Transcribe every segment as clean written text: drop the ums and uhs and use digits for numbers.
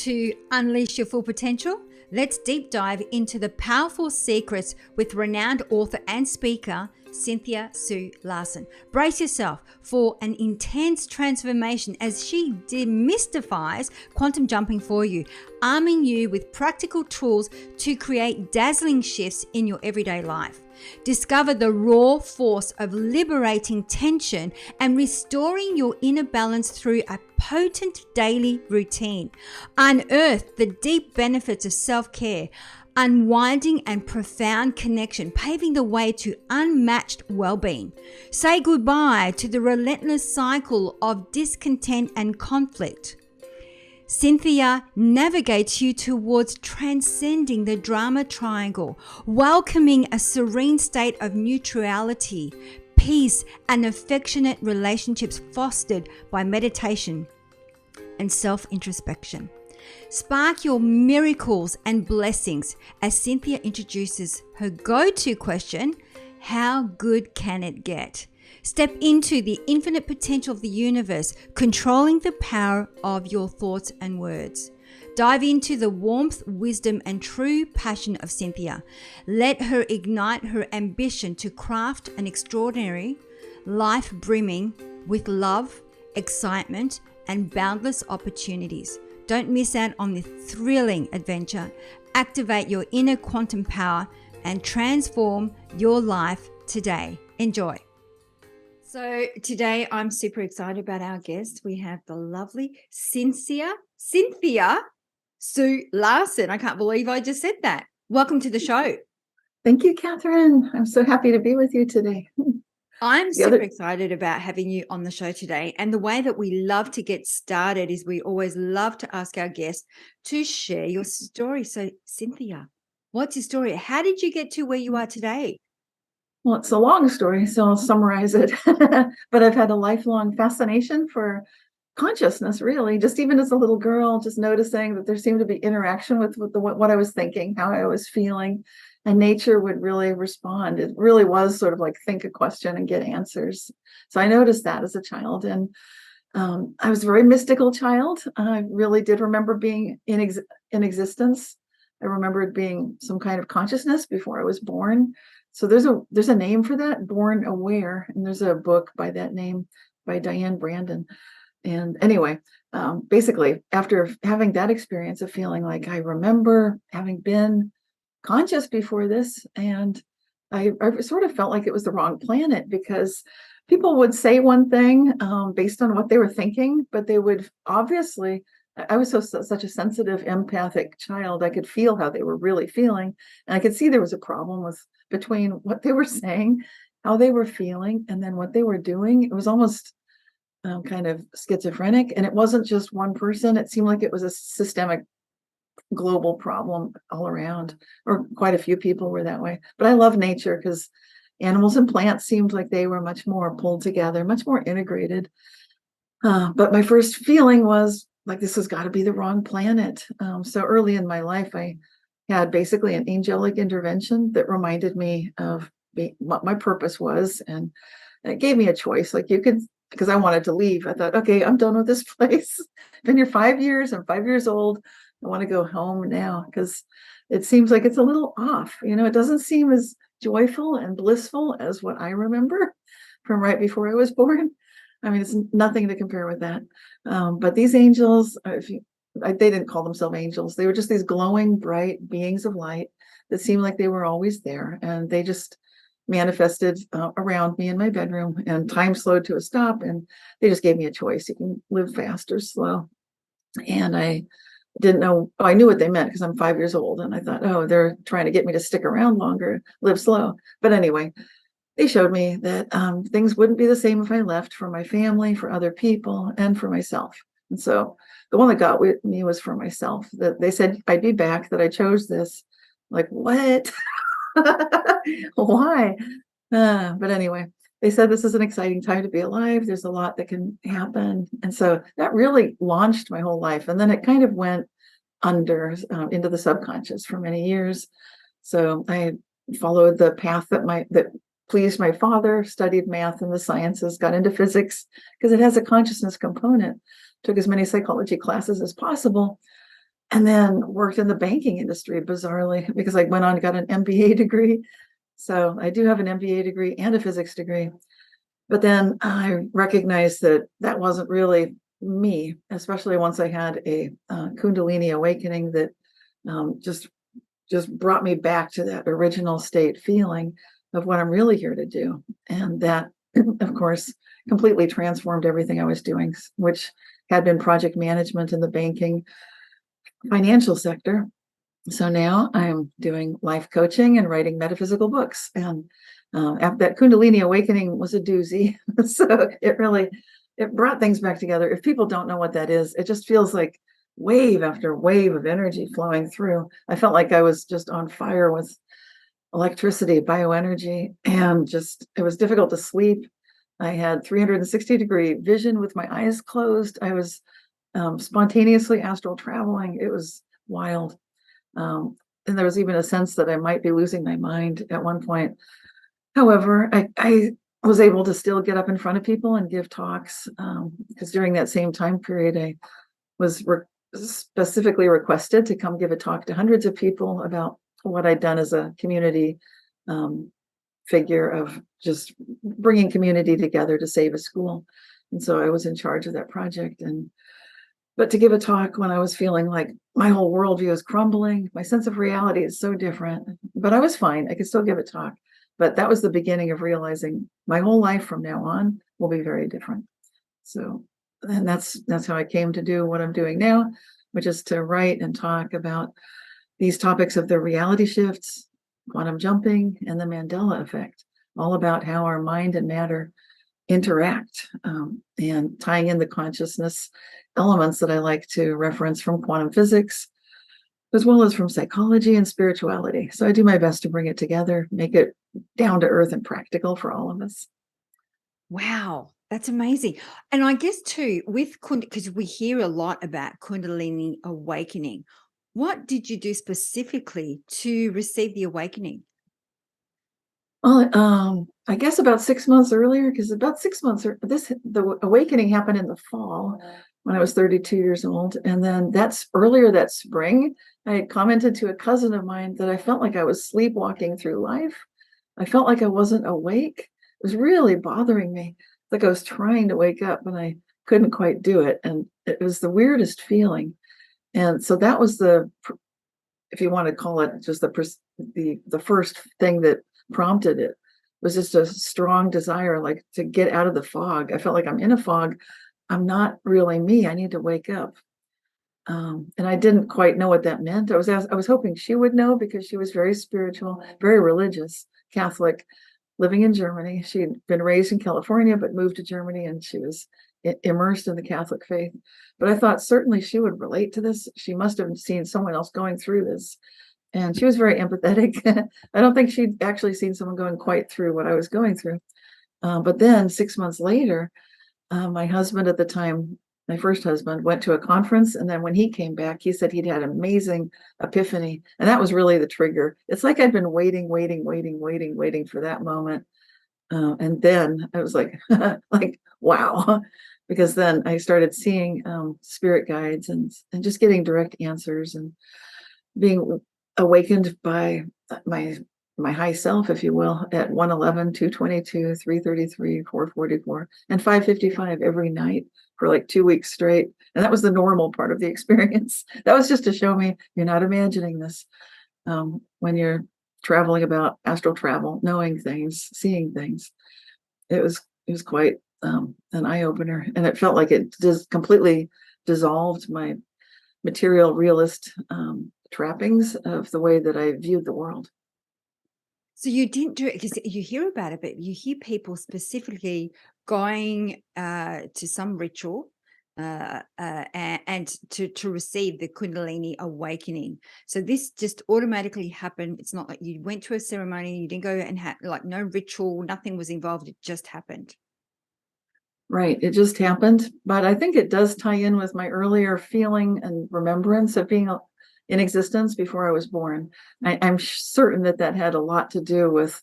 to Unleash Your Full Potential? Let's deep dive into the powerful secrets with renowned author and speaker, Cynthia Sue Larson. Brace yourself for an intense transformation as she demystifies quantum jumping for you, arming you with practical tools to create dazzling shifts in your everyday life. Discover the raw force of liberating tension and restoring your inner balance through a potent daily routine. Unearth the deep benefits of self-care, unwinding and profound connection, paving the way to unmatched well-being. Say goodbye to the relentless cycle of discontent and conflict. Cynthia navigates you towards transcending the drama triangle, welcoming a serene state of neutrality, peace, and affectionate relationships fostered by meditation and self-introspection. Spark your miracles and blessings as Cynthia introduces her go-to question, how good can it get? Step into the infinite potential of the universe, controlling the power of your thoughts and words. Dive into the warmth, wisdom, and true passion of Cynthia. Let her ignite her ambition to craft an extraordinary life brimming with love, excitement, and boundless opportunities. Don't miss out on this thrilling adventure. Activate your inner quantum power and transform your life today. Enjoy. So today I'm super excited about our guest. We have the lovely Cynthia Sue Larson. I can't believe I just said that. Welcome to the show. Thank you, Catherine. I'm so happy to be with you today. I'm super excited about having you on the show today. And the way that we love to get started is we always love to ask our guests to share your story. So Cynthia, what's your story? How did you get to where you are today? Well, it's a long story, so I'll summarize it. But I've had a lifelong fascination for consciousness, really, just even as a little girl, just noticing that there seemed to be interaction with what I was thinking, how I was feeling, and nature would really respond. It really was sort of like think a question and get answers. So I noticed that as a child, and I was a very mystical child. I really did remember being in existence. I remembered being some kind of consciousness before I was born. So there's a name for that, born aware, and there's a book by that name by Diane Brandon. And anyway, basically, after having that experience of feeling like I remember having been conscious before this, and I sort of felt like it was the wrong planet, because people would say one thing based on what they were thinking, but they would obviously, I was such a sensitive, empathic child. I could feel how they were really feeling, and I could see there was a problem between what they were saying, how they were feeling, and then what they were doing. It was almost kind of schizophrenic, and it wasn't just one person. It seemed like it was a systemic global problem all around, or quite a few people were that way. But I love nature because animals and plants seemed like they were much more pulled together, much more integrated. But my first feeling was like, this has got to be the wrong planet. So early in my life, I had basically an angelic intervention that reminded me of what my purpose was. And it gave me a choice. Like, you could, because I wanted to leave. I thought, okay, I'm done with this place. I've been here 5 years. I'm 5 years old. I want to go home now, because it seems like it's a little off. It doesn't seem as joyful and blissful as what I remember from right before I was born. I mean, it's nothing to compare with that. But these angels, they didn't call themselves angels. They were just these glowing, bright beings of light that seemed like they were always there. And they just manifested around me in my bedroom, and time slowed to a stop. And they just gave me a choice. You can live fast or slow. And I didn't know. I knew what they meant because I'm 5 years old. And I thought, oh, they're trying to get me to stick around longer, live slow. But anyway, they showed me that things wouldn't be the same if I left, for my family, for other people, and for myself. And so the one that got with me was for myself. That they said I'd be back, that I chose this. Like, what? Why? But anyway, they said this is an exciting time to be alive. There's a lot that can happen. And so that really launched my whole life. And then it kind of went under into the subconscious for many years. So I followed the path that pleased my father, studied math and the sciences, got into physics because it has a consciousness component, took as many psychology classes as possible. and then worked in the banking industry, bizarrely, because I went on and got an MBA degree. So I do have an MBA degree and a physics degree. But then I recognized that that wasn't really me, especially once I had a Kundalini awakening that just brought me back to that original state feeling of what I'm really here to do. And that, of course, completely transformed everything I was doing, which had been project management in the banking financial sector. So now I'm doing life coaching and writing metaphysical books. And after that Kundalini awakening was a doozy. So it brought things back together. If people don't know what that is, it just feels like wave after wave of energy flowing through. I felt like I was just on fire with electricity, bioenergy, and just, it was difficult to sleep. I had 360-degree vision with my eyes closed. I was spontaneously astral traveling. It was wild. And there was even a sense that I might be losing my mind at one point. However, I was able to still get up in front of people and give talks, because during that same time period, I was specifically requested to come give a talk to hundreds of people about what I'd done as a community figure of just bringing community together to save a school. And so I was in charge of that project. But to give a talk when I was feeling like my whole worldview is crumbling, my sense of reality is so different, but I was fine. I could still give a talk. But that was the beginning of realizing my whole life from now on will be very different. So, and that's how I came to do what I'm doing now, which is to write and talk about these topics of the reality shifts, quantum jumping, and the Mandela effect, all about how our mind and matter interact, and tying in the consciousness elements that I like to reference from quantum physics, as well as from psychology and spirituality. So I do my best to bring it together, make it down to earth and practical for all of us. Wow, that's amazing. And I guess too, with because we hear a lot about Kundalini awakening, what did you do specifically to receive the awakening? Well, I guess about 6 months earlier, because about 6 months, the awakening happened in the fall when I was 32 years old. And then earlier that spring, I had commented to a cousin of mine that I felt like I was sleepwalking through life. I felt like I wasn't awake. It was really bothering me. Like I was trying to wake up and I couldn't quite do it. And it was the weirdest feeling. And so that was if you want to call it, just the first thing that prompted it, was just a strong desire, like to get out of the fog. I felt like I'm in a fog. I'm not really me. I need to wake up. And I didn't quite know what that meant. I was hoping she would know, because she was very spiritual, very religious, Catholic, living in Germany. She had been raised in California, but moved to Germany, and she was immersed in the Catholic faith. But I thought certainly she would relate to this. She must have seen someone else going through this. And she was very empathetic. I don't think she'd actually seen someone going quite through what I was going through. But then 6 months later, my husband at the time, my first husband, went to a conference. And then when he came back, he said he'd had an amazing epiphany. And that was really the trigger. It's like I'd been waiting for that moment. And then I was like, wow. Because then I started seeing spirit guides and just getting direct answers and being awakened by my high self, if you will, at 111, 222, 333, 444, and 555 every night for like 2 weeks straight. And that was the normal part of the experience. That was just to show me you're not imagining this. When you're traveling about astral travel, knowing things, seeing things, it was quite an eye-opener. And it felt like it just completely dissolved my material realist trappings of the way that I viewed the world. So you didn't do it because you hear about it, but you hear people specifically going to some ritual and to receive the Kundalini awakening. So this just automatically happened. It's not like you went to a ceremony, you didn't go and had like no ritual, nothing was involved. It just happened. Right. It just happened. But I think it does tie in with my earlier feeling and remembrance of being in existence before I was born. I'm certain that had a lot to do with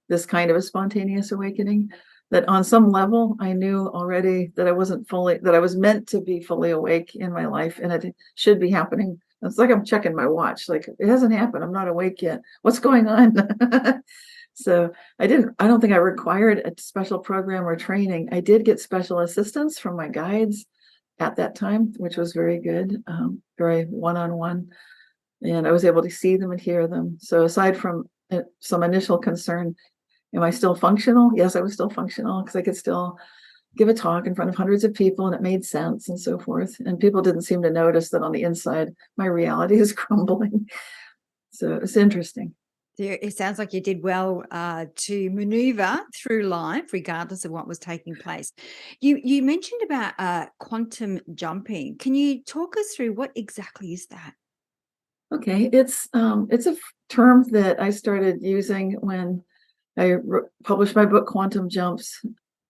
this kind of a spontaneous awakening, that on some level I knew already that I was meant to be fully awake in my life, and it should be happening It's like I'm checking my watch. Like, it hasn't happened. I'm not awake yet. What's going on? So I don't think I required a special program or training. I did get special assistance from my guides at that time, which was very good, very one-on-one. And I was able to see them and hear them. So aside from some initial concern, am I still functional? Yes, I was still functional because I could still give a talk in front of hundreds of people and it made sense and so forth. And people didn't seem to notice that on the inside, my reality is crumbling. So it's interesting. It sounds like you did well to maneuver through life, regardless of what was taking place. You mentioned about quantum jumping. Can you talk us through what exactly is that? Okay, it's a term that I started using when I published my book, Quantum Jumps.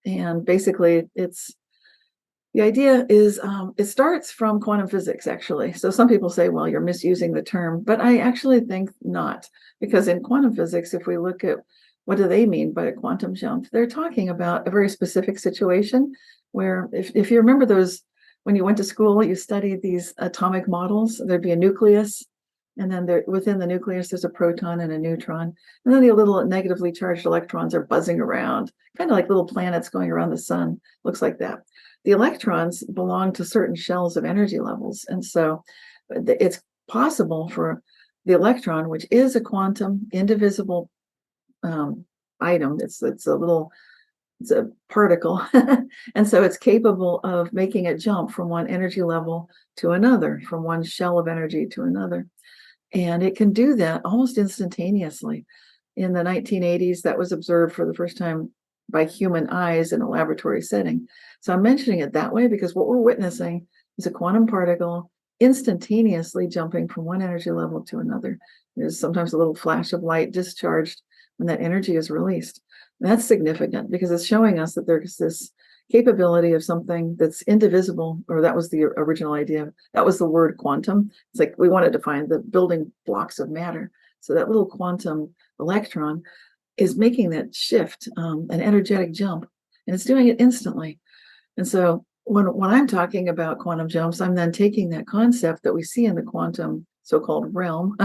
And basically, the idea is it starts from quantum physics, actually. So some people say, well, you're misusing the term, but I actually think not, because in quantum physics, if we look at what do they mean by a quantum jump, they're talking about a very specific situation where if you remember those, when you went to school, you studied these atomic models, there'd be a nucleus, and then within the nucleus, there's a proton and a neutron. And then the little negatively charged electrons are buzzing around, kind of like little planets going around the sun. Looks like that. The electrons belong to certain shells of energy levels. And so it's possible for the electron, which is a quantum indivisible item, it's a particle. And so it's capable of making a jump from one energy level to another, from one shell of energy to another. And it can do that almost instantaneously. In the 1980s, that was observed for the first time by human eyes in a laboratory setting. So I'm mentioning it that way because what we're witnessing is a quantum particle instantaneously jumping from one energy level to another. There's sometimes a little flash of light discharged when that energy is released. And that's significant because it's showing us that there's this capability of something that's indivisible, or that was the original idea. That was the word quantum. It's like we wanted to find the building blocks of matter. So that little quantum electron is making that shift, an energetic jump, and it's doing it instantly. And so when I'm talking about quantum jumps, I'm then taking that concept that we see in the quantum so-called realm,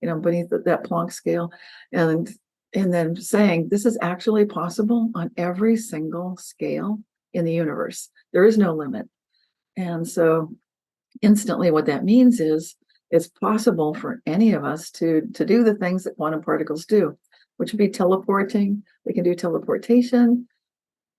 beneath that Planck scale, and then saying this is actually possible on every single scale in the universe. There is no limit. And so instantly what that means is it's possible for any of us to do the things that quantum particles do, which would be teleporting. They can do teleportation.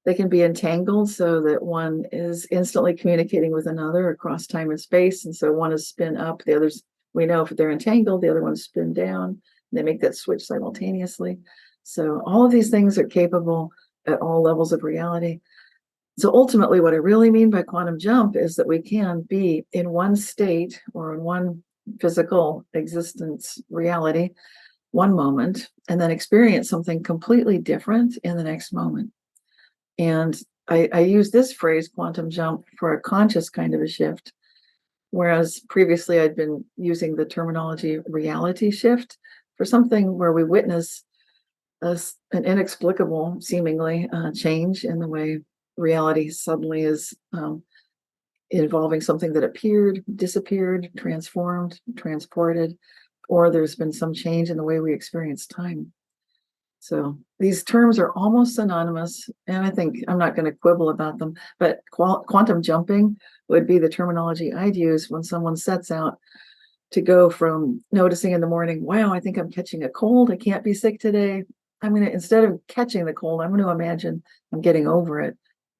They can be entangled so that one is instantly communicating with another across time and space. And so one is spin up, the others, we know if they're entangled, the other one's spin down. And they make that switch simultaneously. So all of these things are capable at all levels of reality. So ultimately, what I really mean by quantum jump is that we can be in one state or in one physical existence reality one moment and then experience something completely different in the next moment. And I use this phrase, quantum jump, for a conscious kind of a shift, whereas previously I'd been using the terminology reality shift for something where we witness an inexplicable, seemingly, change in the way reality suddenly is involving something that appeared, disappeared, transformed, transported, or there's been some change in the way we experience time. So these terms are almost synonymous, and I think I'm not going to quibble about them, but quantum jumping would be the terminology I'd use when someone sets out to go from noticing in the morning, wow, I think I'm catching a cold, I can't be sick today. I'm going to, instead of catching the cold, I'm going to imagine I'm getting over it.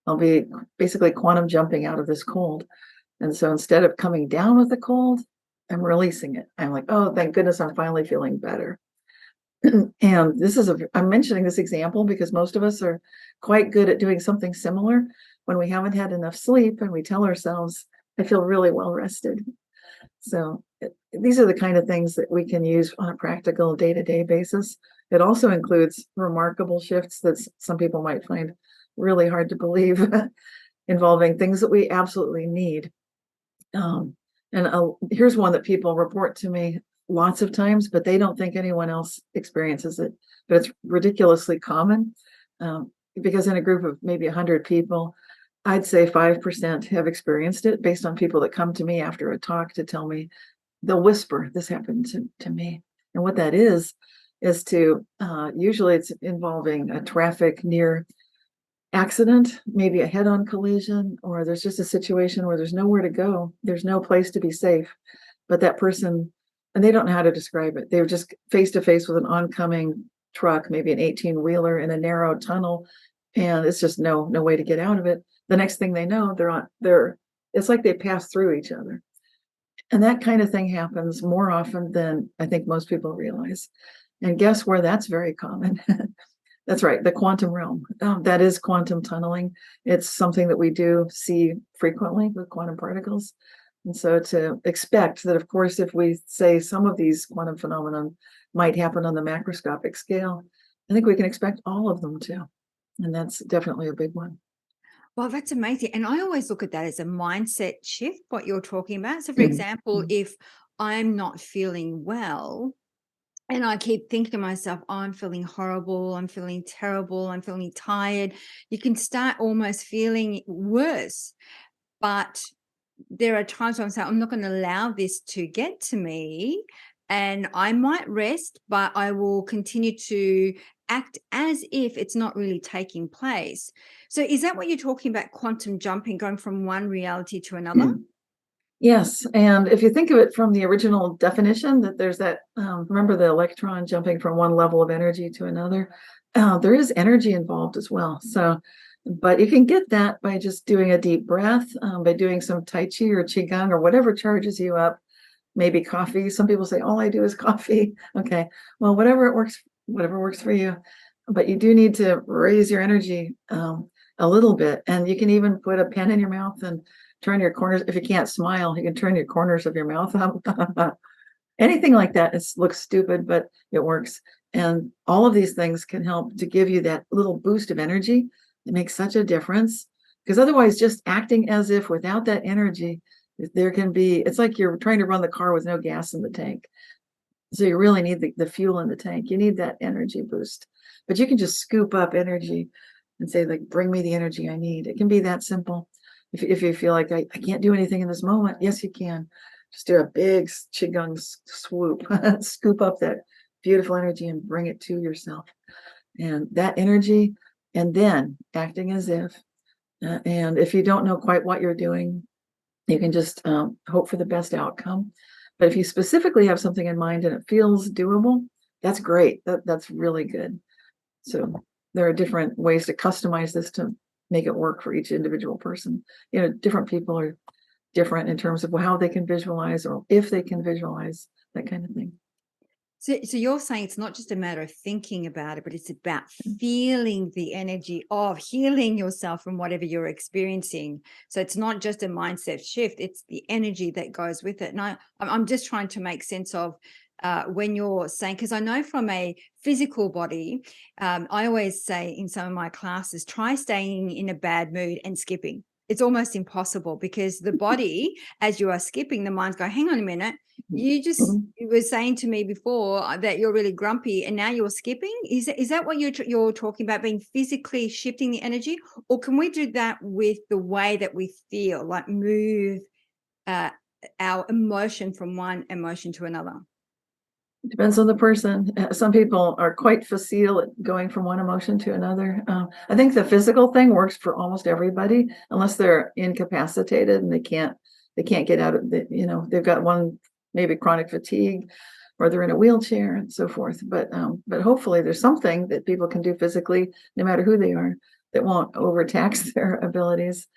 I'll be basically quantum jumping out of this cold. And so instead of coming down with the cold, I'm releasing it. I'm like, oh, thank goodness I'm finally feeling better. And I'm mentioning this example because most of us are quite good at doing something similar when we haven't had enough sleep and we tell ourselves, I feel really well rested. So these are the kind of things that we can use on a practical day-to-day basis. It also includes remarkable shifts that some people might find really hard to believe, involving things that we absolutely need. Here's one that people report to me lots of times, but they don't think anyone else experiences it. But it's ridiculously common because in a group of maybe 100 people, I'd say 5% have experienced it based on people that come to me after a talk to tell me they'll whisper, "This happened to me." And what that is to usually it's involving a traffic near accident, maybe a head-on collision, or there's just a situation where there's nowhere to go, there's no place to be safe, but that person, and they don't know how to describe it. They were just face to face with an oncoming truck, maybe an 18-wheeler in a narrow tunnel, and it's just no way to get out of it. The next thing they know, it's like they pass through each other. And that kind of thing happens more often than I think most people realize. And guess where that's very common? That's right, the quantum realm. That is quantum tunneling. It's something that we do see frequently with quantum particles. And so to expect that, of course, if we say some of these quantum phenomena might happen on the macroscopic scale, I think we can expect all of them too. And that's definitely a big one. Well, that's amazing. And I always look at that as a mindset shift, what you're talking about. So, for example, if I'm not feeling well, and I keep thinking to myself, oh, I'm feeling horrible, I'm feeling terrible, I'm feeling tired, you can start almost feeling worse. But there are times when I'm saying, I'm not going to allow this to get to me. And I might rest, but I will continue to act as if it's not really taking place. So is that what you're talking about, quantum jumping, going from one reality to another? Yes, and if you think of it from the original definition, that there's that, remember the electron jumping from one level of energy to another? There is energy involved as well. So, but you can get that by just doing a deep breath, by doing some Tai Chi or Qigong or whatever charges you up, maybe coffee. Some people say, all I do is coffee. Okay, well, whatever works for you. But you do need to raise your energy a little bit. And you can even put a pen in your mouth and turn your corners. If you can't smile, you can turn your corners of your mouth up. Anything like that. It looks stupid, but it works. And all of these things can help to give you that little boost of energy. It makes such a difference, because otherwise just acting as if without that energy, it's like you're trying to run the car with no gas in the tank. So you really need the fuel in the tank. You need that energy boost, but you can just scoop up energy and say, like, bring me the energy I need. It can be that simple. If you feel like I can't do anything in this moment, yes, you can. Just do a big Qigong swoop, scoop up that beautiful energy and bring it to yourself. And that energy, and then acting as if, and if you don't know quite what you're doing, you can just hope for the best outcome. But if you specifically have something in mind and it feels doable, that's great. That's really good. So there are different ways to customize this to make it work for each individual person. Different people are different in terms of how they can visualize, or if they can visualize, that kind of thing. So you're saying it's not just a matter of thinking about it, but it's about feeling the energy of healing yourself from whatever you're experiencing. So it's not just a mindset shift, it's the energy that goes with it. And I'm just trying to make sense of when you're saying, because I know from a physical body, I always say in some of my classes, try staying in a bad mood and skipping. It's almost impossible, because the body, as you are skipping, the mind's going, hang on a minute. You were saying to me before that you're really grumpy, and now you're skipping. Is that what you're talking about, being physically shifting the energy, or can we do that with the way that we feel, like move our emotion from one emotion to another? Depends on the person. Some people are quite facile at going from one emotion to another. I think the physical thing works for almost everybody, unless they're incapacitated and they can't get out of it. They've got one, maybe chronic fatigue, or they're in a wheelchair and so forth. But hopefully there's something that people can do physically, no matter who they are, that won't overtax their abilities,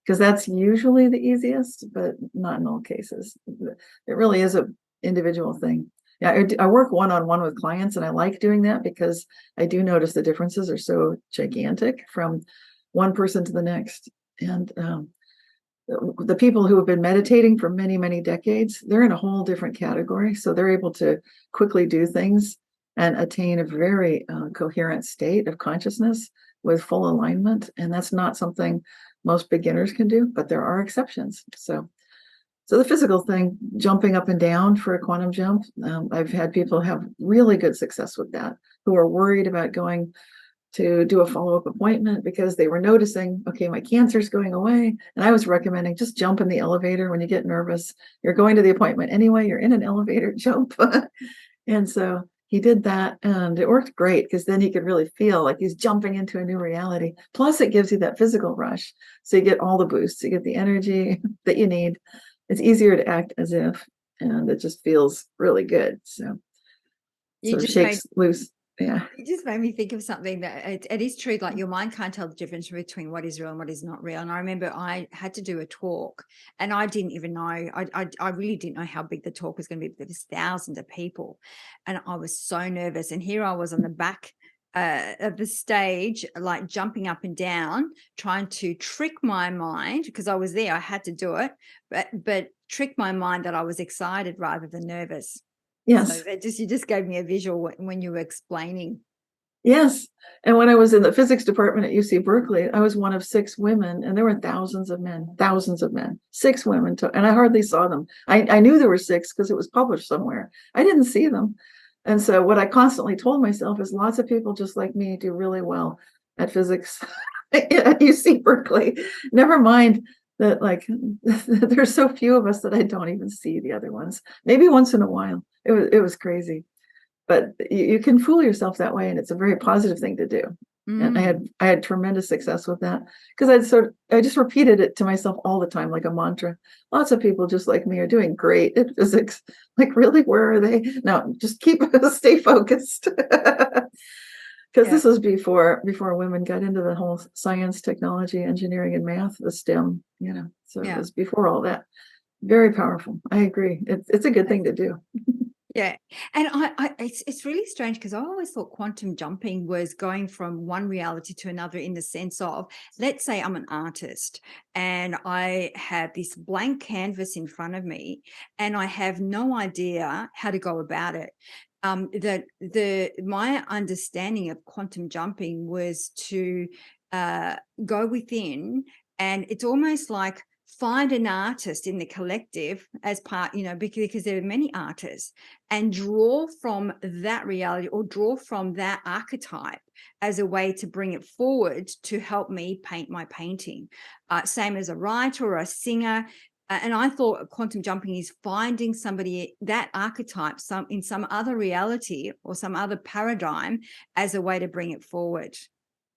because that's usually the easiest, but not in all cases. It really is an individual thing. Yeah, I work one-on-one with clients, and I like doing that because I do notice the differences are so gigantic from one person to the next. And the people who have been meditating for many, many decades, they're in a whole different category. So they're able to quickly do things and attain a very coherent state of consciousness with full alignment. And that's not something most beginners can do, but there are exceptions. So the physical thing, jumping up and down for a quantum jump, I've had people have really good success with that, who are worried about going to do a follow-up appointment because they were noticing, okay, my cancer's going away. And I was recommending just jump in the elevator when you get nervous. You're going to the appointment anyway, you're in an elevator, jump. And so he did that, and it worked great because then he could really feel like he's jumping into a new reality. Plus, it gives you that physical rush. So you get all the boosts, you get the energy that you need. It's easier to act as if, and it just feels really good. So You it just shakes loose. Yeah. It just made me think of something that it is true. Like your mind can't tell the difference between what is real and what is not real. And I remember I had to do a talk, and I didn't even know. I really didn't know how big the talk was going to be. There was thousands of people, and I was so nervous. And here I was on the back of the stage, like jumping up and down, trying to trick my mind, because I was there. I had to do it, but trick my mind that I was excited rather than nervous. Yes. So you just gave me a visual when you were explaining. Yes. And when I was in the physics department at UC Berkeley, I was one of 6 women, and there were thousands of men, 6 women, and I hardly saw them. I knew there were 6 because it was published somewhere. I didn't see them. And so what I constantly told myself is lots of people just like me do really well at physics at UC Berkeley. Never mind that, like, there's so few of us that I don't even see the other ones. Maybe once in a while. It was crazy. But you can fool yourself that way, and it's a very positive thing to do. And I had tremendous success with that because I just repeated it to myself all the time like a mantra. Lots of people just like me are doing great at physics. Like, really, where are they? No, just stay focused. Because this was before women got into the whole science, technology, engineering, and math, the STEM. So it was before all that. Very powerful. I agree. It's a good thing to do. Yeah. And it's really strange because I always thought quantum jumping was going from one reality to another, in the sense of, let's say I'm an artist and I have this blank canvas in front of me and I have no idea how to go about it. My understanding of quantum jumping was to go within, and it's almost like find an artist in the collective as part, because there are many artists, and draw from that reality or draw from that archetype as a way to bring it forward to help me paint my painting. Same as a writer or a singer. And I thought quantum jumping is finding somebody, that archetype, in some other reality or some other paradigm, as a way to bring it forward.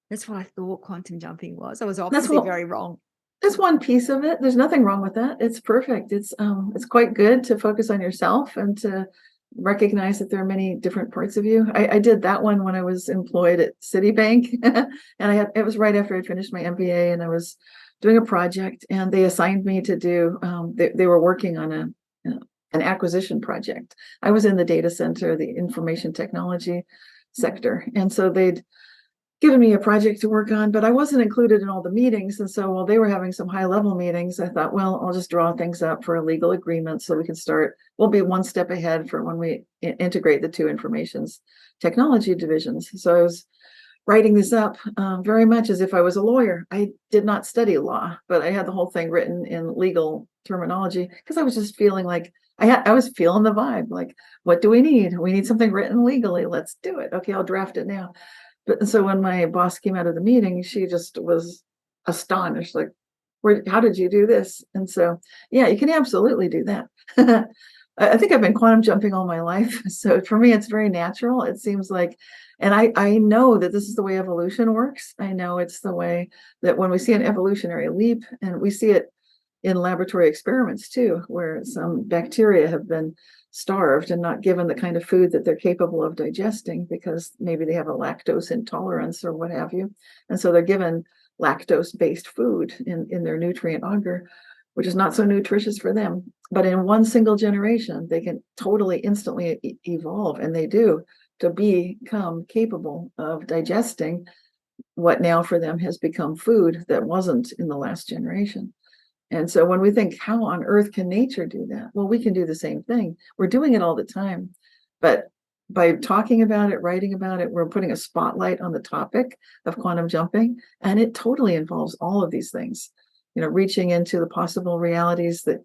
That's what I thought quantum jumping was. I was obviously very wrong. That's one piece of it. There's nothing wrong with that. It's perfect. It's quite good to focus on yourself and to recognize that there are many different parts of you. I did that one when I was employed at Citibank, and it was right after I finished my MBA, and I was doing a project, and they assigned me to do. They were working on an acquisition project. I was in the data center, the information technology sector, and so they'd given me a project to work on, but I wasn't included in all the meetings. And so while they were having some high level meetings, I thought, well, I'll just draw things up for a legal agreement so we can start. We'll be one step ahead for when we integrate the two informations technology divisions. So I was writing this up very much as if I was a lawyer. I did not study law, but I had the whole thing written in legal terminology because I was just feeling like I was feeling the vibe. Like, what do we need? We need something written legally. Let's do it. Okay, I'll draft it now. But so when my boss came out of the meeting, she just was astonished, like, how did you do this? And so, yeah, you can absolutely do that. I think I've been quantum jumping all my life. So for me, it's very natural. It seems like, and I know that this is the way evolution works. I know it's the way that when we see an evolutionary leap, and we see it in laboratory experiments too, where some bacteria have been starved and not given the kind of food that they're capable of digesting because maybe they have a lactose intolerance or what have you. And so they're given lactose-based food in their nutrient auger, which is not so nutritious for them. But in one single generation, they can totally instantly evolve, and they do, to become capable of digesting what now for them has become food that wasn't in the last generation. And so when we think, how on earth can nature do that? Well, we can do the same thing. We're doing it all the time. But by talking about it, writing about it, we're putting a spotlight on the topic of quantum jumping. And it totally involves all of these things, reaching into the possible realities that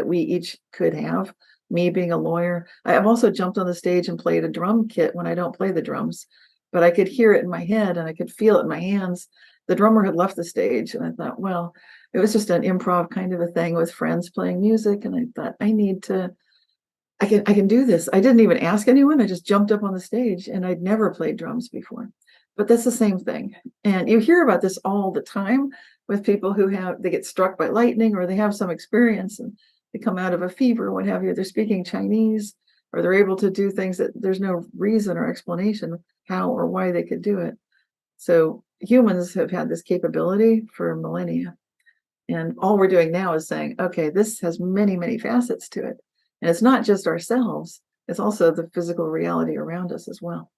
we each could have. Me being a lawyer, I've also jumped on the stage and played a drum kit when I don't play the drums. but I could hear it in my head and I could feel it in my hands. The drummer had left the stage, and I thought, well, it was just an improv kind of a thing with friends playing music. And I thought, I can do this. I didn't even ask anyone. I just jumped up on the stage, and I'd never played drums before. But that's the same thing. And you hear about this all the time with people who they get struck by lightning, or they have some experience and they come out of a fever, what have you. They're speaking Chinese, or they're able to do things that there's no reason or explanation how or why they could do it. So humans have had this capability for millennia. And all we're doing now is saying, okay, this has many, many facets to it. And it's not just ourselves, it's also the physical reality around us as well.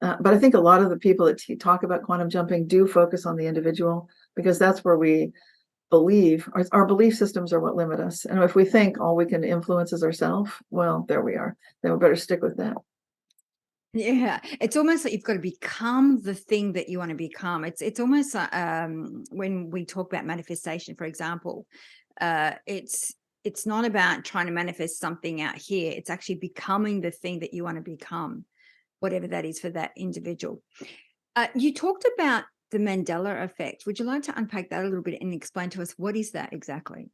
But I think a lot of the people that talk about quantum jumping do focus on the individual, because that's where we believe our belief systems are what limit us. And if we think all we can influence is ourselves, well, there we are. Then we better stick with that. Yeah, it's almost like you've got to become the thing that you want to become. It's almost when we talk about manifestation, for example, it's not about trying to manifest something out here. It's actually becoming the thing that you want to become, whatever that is for that individual. You talked about the Mandela effect. Would you like to unpack that a little bit and explain to us what is that exactly?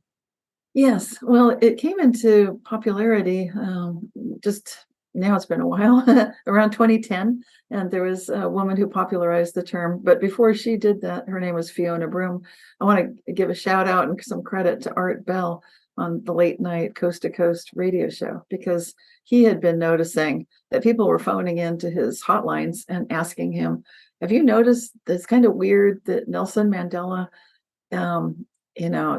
Yes, well, it came into popularity just now. It's been a while, around 2010, and there was a woman who popularized the term. But before she did that, her name was Fiona Broome. I want to give a shout out and some credit to Art Bell on the late night Coast to Coast radio show, because he had been noticing that people were phoning into his hotlines and asking him, have you noticed it's kind of weird that Nelson Mandela,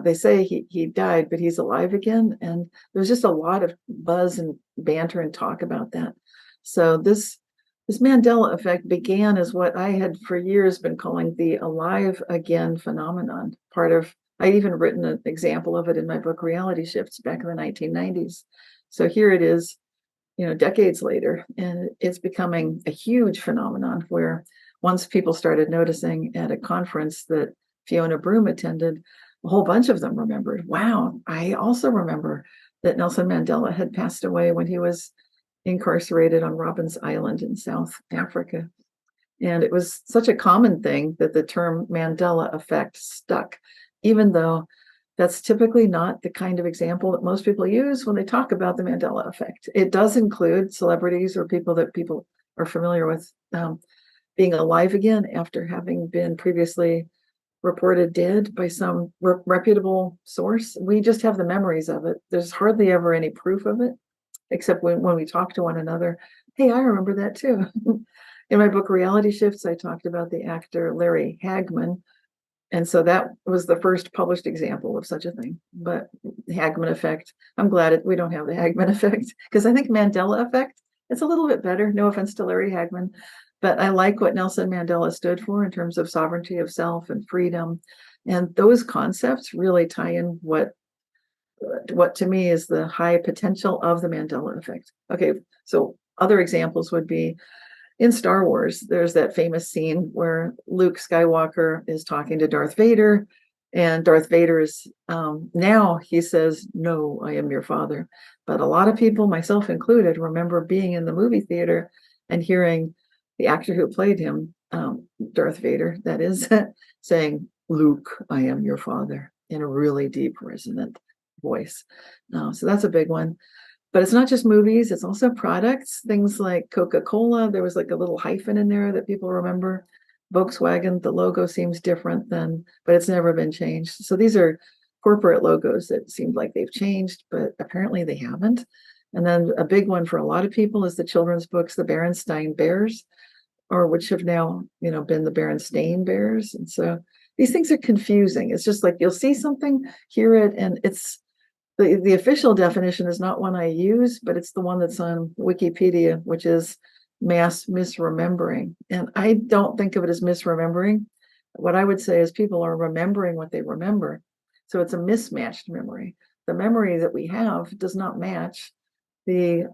they say he died, but he's alive again. And there was just a lot of buzz and banter and talk about that. So this Mandela effect began as what I had for years been calling the alive again phenomenon. I even written an example of it in my book, Reality Shifts, back in the 1990s. So here it is, decades later, and it's becoming a huge phenomenon where once people started noticing at a conference that Fiona Broome attended, a whole bunch of them remembered, wow, I also remember that Nelson Mandela had passed away when he was incarcerated on Robben Island in South Africa. And it was such a common thing that the term Mandela effect stuck, even though that's typically not the kind of example that most people use when they talk about the Mandela effect. It does include celebrities or people that people are familiar with being alive again after having been previously reported dead by some reputable source. We just have the memories of it. There's hardly ever any proof of it, except when we talk to one another. Hey, I remember that too. In my book, Reality Shifts, I talked about the actor Larry Hagman. And so that was the first published example of such a thing. But the Hagman effect, I'm glad we don't have the Hagman effect, because I think Mandela effect, it's a little bit better. No offense to Larry Hagman, but I like what Nelson Mandela stood for in terms of sovereignty of self and freedom. And those concepts really tie in what to me is the high potential of the Mandela effect. Okay, so other examples would be in Star Wars, there's that famous scene where Luke Skywalker is talking to Darth Vader, and Darth Vader is now he says, "No, I am your father." But a lot of people, myself included, remember being in the movie theater and hearing the actor who played him, Darth Vader, that is, saying, "Luke, I am your father," in a really deep, resonant voice. So that's a big one. But it's not just movies, it's also products, things like Coca-Cola. There was like a little hyphen in there that people remember. Volkswagen, the logo seems different but it's never been changed. So these are corporate logos that seemed like they've changed, but apparently they haven't. And then a big one for a lot of people is the children's books, the Berenstain Bears, or which have now, been the Berenstain Bears. And so these things are confusing. It's just like you'll see something, hear it, and it's the official definition is not one I use, but it's the one that's on Wikipedia, which is mass misremembering. And I don't think of it as misremembering. What I would say is people are remembering what they remember. So it's a mismatched memory. The memory that we have does not match the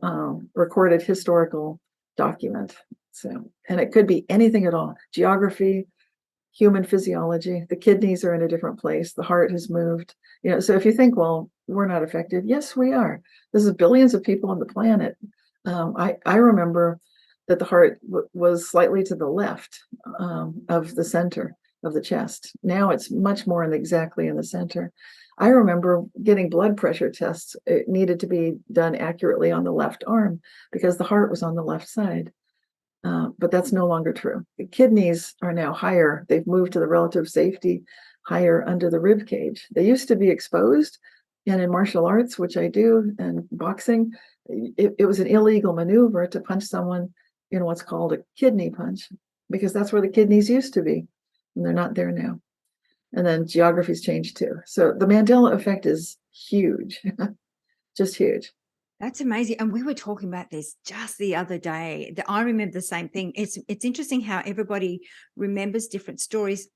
recorded historical document. So, and it could be anything at all: geography, human physiology. The kidneys are in a different place. The heart has moved. So if you think, well, we're not affected. Yes, we are. This is billions of people on the planet. I remember that the heart was slightly to the left of the center of the chest. Now it's much more exactly in the center. I remember getting blood pressure tests. It needed to be done accurately on the left arm because the heart was on the left side. But that's no longer true. The kidneys are now higher. They've moved to the relative safety higher under the rib cage. They used to be exposed, and in martial arts, which I do, and boxing, it was an illegal maneuver to punch someone in what's called a kidney punch, because that's where the kidneys used to be, and they're not there now. And then geography's changed too. So the Mandela effect is huge, just huge. That's amazing. And we were talking about this just the other day. I remember the same thing. It's interesting how everybody remembers different stories.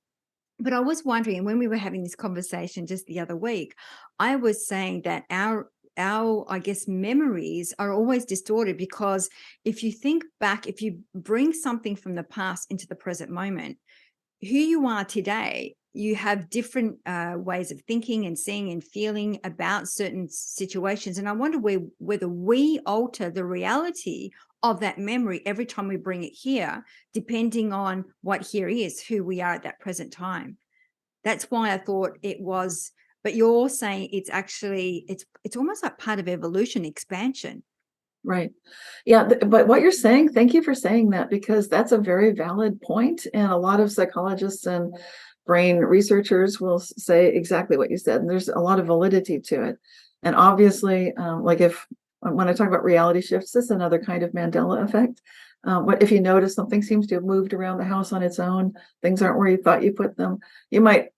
But I was wondering, and when we were having this conversation just the other week, I was saying that our I guess memories are always distorted, because if you think back, if you bring something from the past into the present moment, who you are today, you have different ways of thinking and seeing and feeling about certain situations. And I wonder whether we alter the reality of that memory every time we bring it here, depending on what here is, who we are at that present time. That's why I thought it was, but you're saying it's actually, it's almost like part of evolution, expansion. Right. Yeah. But what you're saying, thank you for saying that, because that's a very valid point. And a lot of psychologists and brain researchers will say exactly what you said. And there's a lot of validity to it. And obviously, like when I talk about reality shifts, this is another kind of Mandela effect. What if you notice something seems to have moved around the house on its own, things aren't where you thought you put them, you might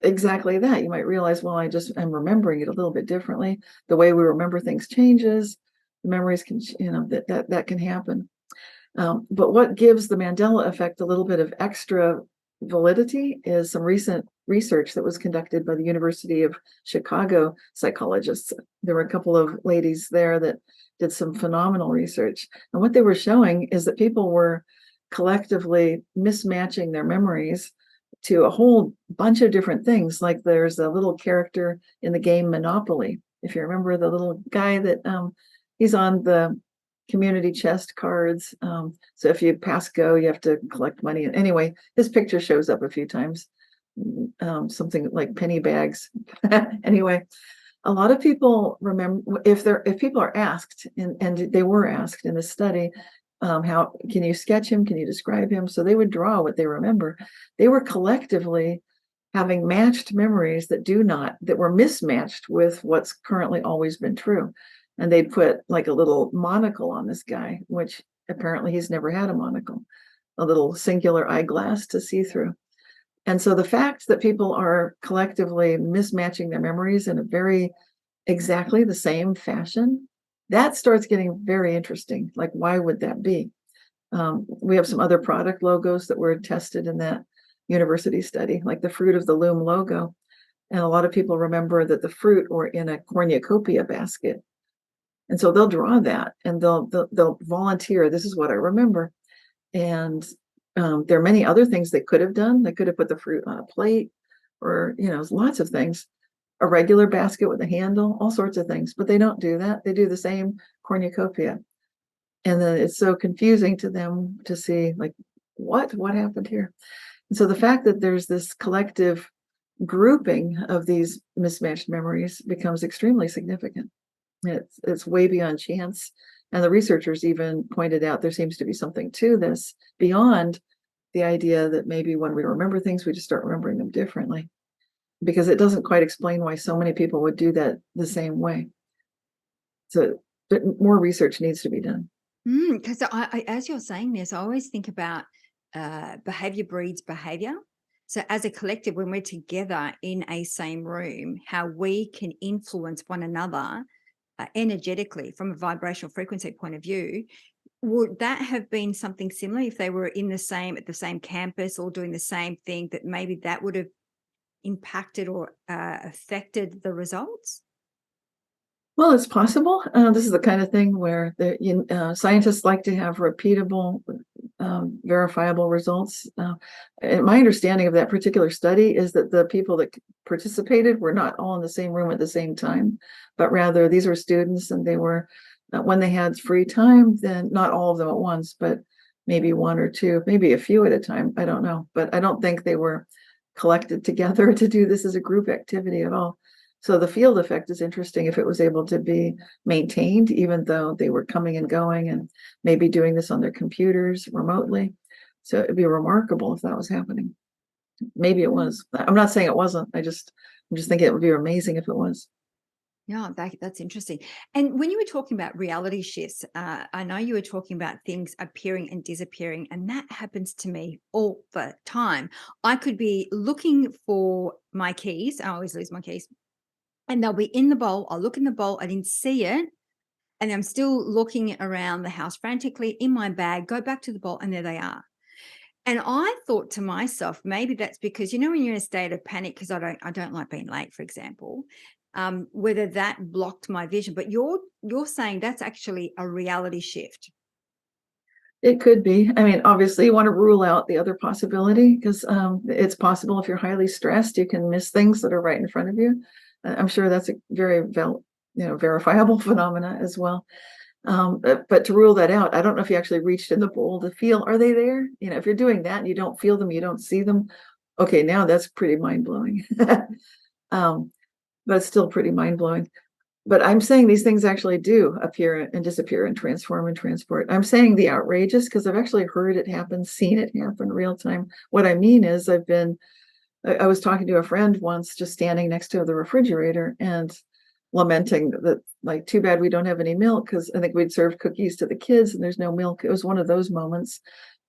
exactly that. You might realize, well, I just am remembering it a little bit differently. The way we remember things changes. The memories can, that can happen. But what gives the Mandela effect a little bit of extra validity is some recent research that was conducted by the University of Chicago psychologists. There were a couple of ladies there that did some phenomenal research. And what they were showing is that people were collectively mismatching their memories to a whole bunch of different things. Like there's a little character in the game Monopoly. If you remember the little guy that he's on the community chest cards. So if you pass go, you have to collect money. And anyway, his picture shows up a few times, something like penny bags. Anyway, a lot of people remember, if people are asked, and they were asked in this study, how can you sketch him? Can you describe him? So they would draw what they remember. They were collectively having matched memories that were mismatched with what's currently always been true. And they'd put like a little monocle on this guy, which apparently he's never had a monocle, a little singular eyeglass to see through. And so the fact that people are collectively mismatching their memories in a very exactly the same fashion, that starts getting very interesting. Like, why would that be? We have some other product logos that were tested in that university study, like the Fruit of the Loom logo. And a lot of people remember that the fruit were in a cornucopia basket. And so they'll draw that and they'll volunteer. This is what I remember. And there are many other things they could have done. They could have put the fruit on a plate, or, lots of things, a regular basket with a handle, all sorts of things. But they don't do that. They do the same cornucopia. And then it's so confusing to them to see, like, what happened here? And so the fact that there's this collective grouping of these mismatched memories becomes extremely significant. It's way beyond chance. And the researchers even pointed out there seems to be something to this beyond the idea that maybe when we remember things, we just start remembering them differently, because it doesn't quite explain why so many people would do that the same way. So more research needs to be done. Because I, as you're saying this, I always think about behavior breeds behavior. So as a collective, when we're together in a same room, how we can influence one another energetically from a vibrational frequency point of view. Would that have been something similar if they were at the same campus or doing the same thing, that maybe that would have impacted or affected the results? Well, it's possible. This is the kind of thing where scientists like to have repeatable, verifiable results. And my understanding of that particular study is that the people that participated were not all in the same room at the same time, but rather these were students, and they were when they had free time, then not all of them at once, but maybe one or two, maybe a few at a time. I don't know, but I don't think they were collected together to do this as a group activity at all. So the field effect is interesting if it was able to be maintained, even though they were coming and going and maybe doing this on their computers remotely. So it'd be remarkable if that was happening. Maybe it was. I'm not saying it wasn't. I'm just thinking it would be amazing if it was. Yeah, that's interesting. And when you were talking about reality shifts, I know you were talking about things appearing and disappearing, and that happens to me all the time. I could be looking for my keys. I always lose my keys. And they'll be in the bowl. I'll look in the bowl. I didn't see it. And I'm still looking around the house frantically in my bag, go back to the bowl, and there they are. And I thought to myself, maybe that's because, when you're in a state of panic, because I don't like being late, for example, whether that blocked my vision. But you're saying that's actually a reality shift. It could be. I mean, obviously, you want to rule out the other possibility because it's possible if you're highly stressed, you can miss things that are right in front of you. I'm sure that's a very verifiable phenomena as well. But to rule that out, I don't know if you actually reached in the bowl to feel, are they there? If you're doing that and you don't feel them, you don't see them. Okay, now that's pretty mind-blowing. But it's still pretty mind-blowing. But I'm saying these things actually do appear and disappear and transform and transport. I'm saying the outrageous because I've actually heard it happen, seen it happen real time. What I mean is I was talking to a friend once, just standing next to the refrigerator and lamenting that, like, too bad we don't have any milk, because I think we'd served cookies to the kids and there's no milk. It was one of those moments.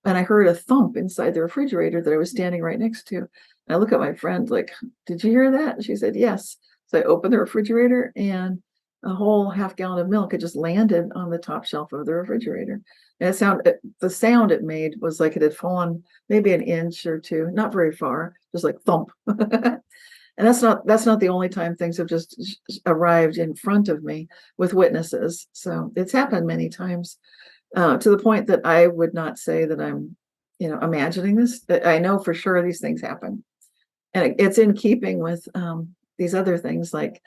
And I heard a thump inside the refrigerator that I was standing right next to. And I look at my friend like, did you hear that? And she said, yes. So I opened the refrigerator and a whole half gallon of milk had just landed on the top shelf of the refrigerator. And the sound it made was like it had fallen maybe an inch or two, not very far, just like thump. And that's not the only time things have just arrived in front of me with witnesses. So it's happened many times, to the point that I would not say that I'm, imagining this. I know for sure these things happen, and it's in keeping with these other things like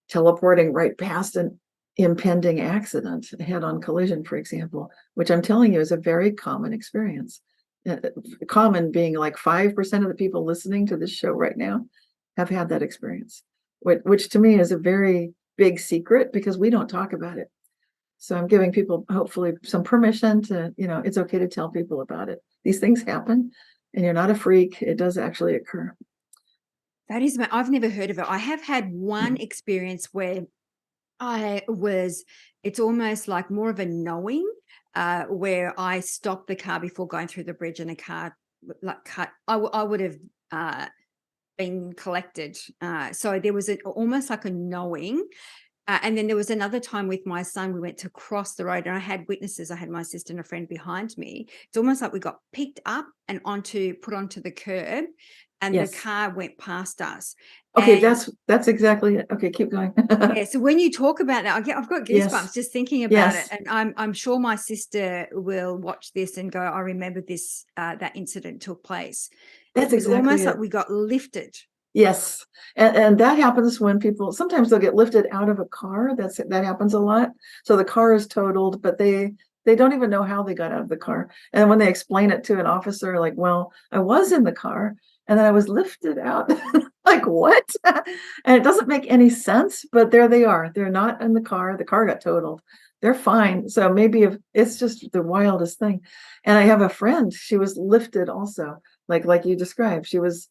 teleporting right past an impending accident, a head-on collision, for example, which I'm telling you is a very common experience. Common being like 5% of the people listening to this show right now have had that experience, which to me is a very big secret because we don't talk about it. So I'm giving people hopefully some permission to, it's okay to tell people about it. These things happen and you're not a freak. It does actually occur. I've never heard of it. I have had one experience where it's almost like more of a knowing, where I stopped the car before going through the bridge and the car cut. I would have been collected. So there was almost like a knowing. And then there was another time with my son, we went to cross the road and I had witnesses. I had my sister and a friend behind me. It's almost like we got picked up and put onto the curb, and Yes. the car went past us. Okay, that's exactly it. Okay, keep going. Yeah, so when you talk about that, I've got goosebumps just thinking about it. And I'm sure my sister will watch this and go, I remember this, that incident took place. That's It was exactly almost it. like we got lifted. Yes. And that happens when sometimes they'll get lifted out of a car. That happens a lot. So the car is totaled, but they don't even know how they got out of the car. And when they explain it to an officer, like, well, I was in the car and then I was lifted out. Like, what? And it doesn't make any sense, but there they are. They're not in the car. The car got totaled. They're fine. So maybe if it's just the wildest thing. And I have a friend, she was lifted also, like you described. She was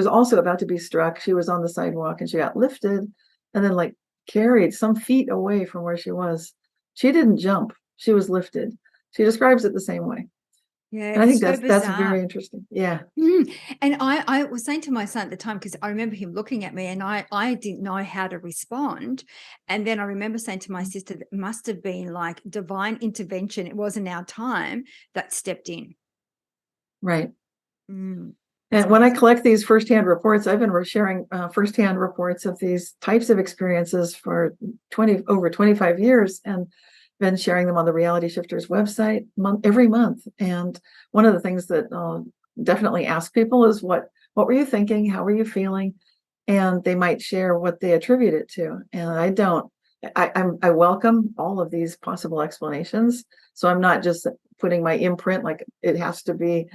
also about to be struck. She was on the sidewalk and she got lifted and then like carried some feet away from where she was. She didn't jump. She was lifted. She describes it the same way. Yeah, and I think so that's very interesting. Yeah. And I was saying to my son at the time, because I remember him looking at me and I didn't know how to respond. And then I remember saying to my sister, that must have been like divine intervention. It wasn't our time that stepped in. Right. And when I collect these firsthand reports, I've been sharing firsthand reports of these types of experiences for over 25 years and been sharing them on the Reality Shifters website every month. And one of the things that I'll definitely ask people is what were you thinking? How were you feeling? And they might share what they attribute it to. And I don't I welcome all of these possible explanations. So I'm not just putting my imprint like it has to be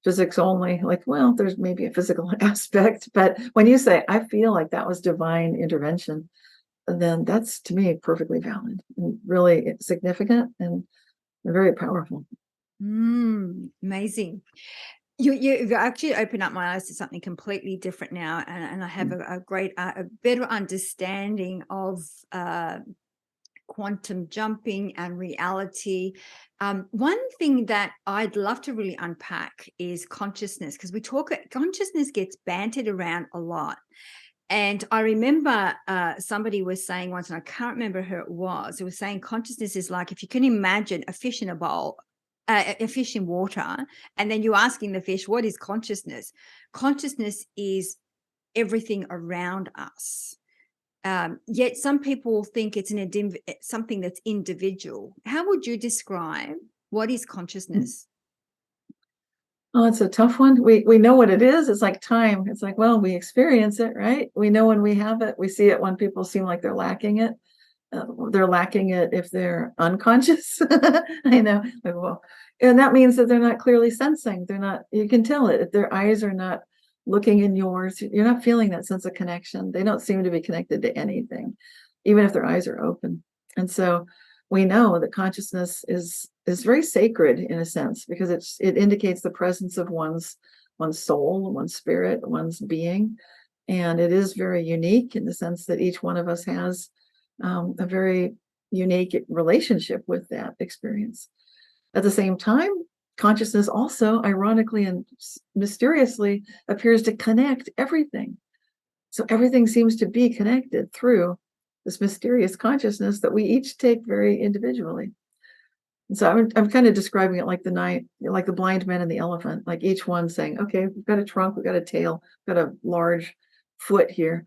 physics only. Like, well, there's maybe a physical aspect, but when you say I feel like that was divine intervention, then that's to me perfectly valid and really significant and very powerful. Amazing. You've actually opened up my eyes to something completely different now, and I have a better understanding of quantum jumping and reality. One thing that I'd love to really unpack is consciousness, because consciousness gets bantered around a lot. And I remember somebody was saying once, and I can't remember who it was saying consciousness is like, if you can imagine a fish in a bowl, a fish in water, and then you're asking the fish, what is consciousness? Consciousness is everything around us. Yet some people think it's something that's individual. How would you describe what is consciousness? Oh, it's a tough one. We know what it is. It's like time. It's like, well, we experience it, right? We know when we have it. We see it when people seem like they're lacking it. They're lacking it if they're unconscious. I know. Like, well, and that means that they're not clearly sensing. They're not, you can tell it. If their eyes are not looking in yours, you're not feeling that sense of connection. They don't seem to be connected to anything, even if their eyes are open. And so we know that consciousness is very sacred in a sense, because it indicates the presence of one's soul, one's spirit, one's being. And it is very unique in the sense that each one of us has a very unique relationship with that experience. At the same time, consciousness also, ironically and mysteriously, appears to connect everything. So everything seems to be connected through this mysterious consciousness that we each take very individually. And so I'm kind of describing it like the blind man and the elephant, like each one saying, okay, we've got a trunk, we've got a tail, we've got a large foot here.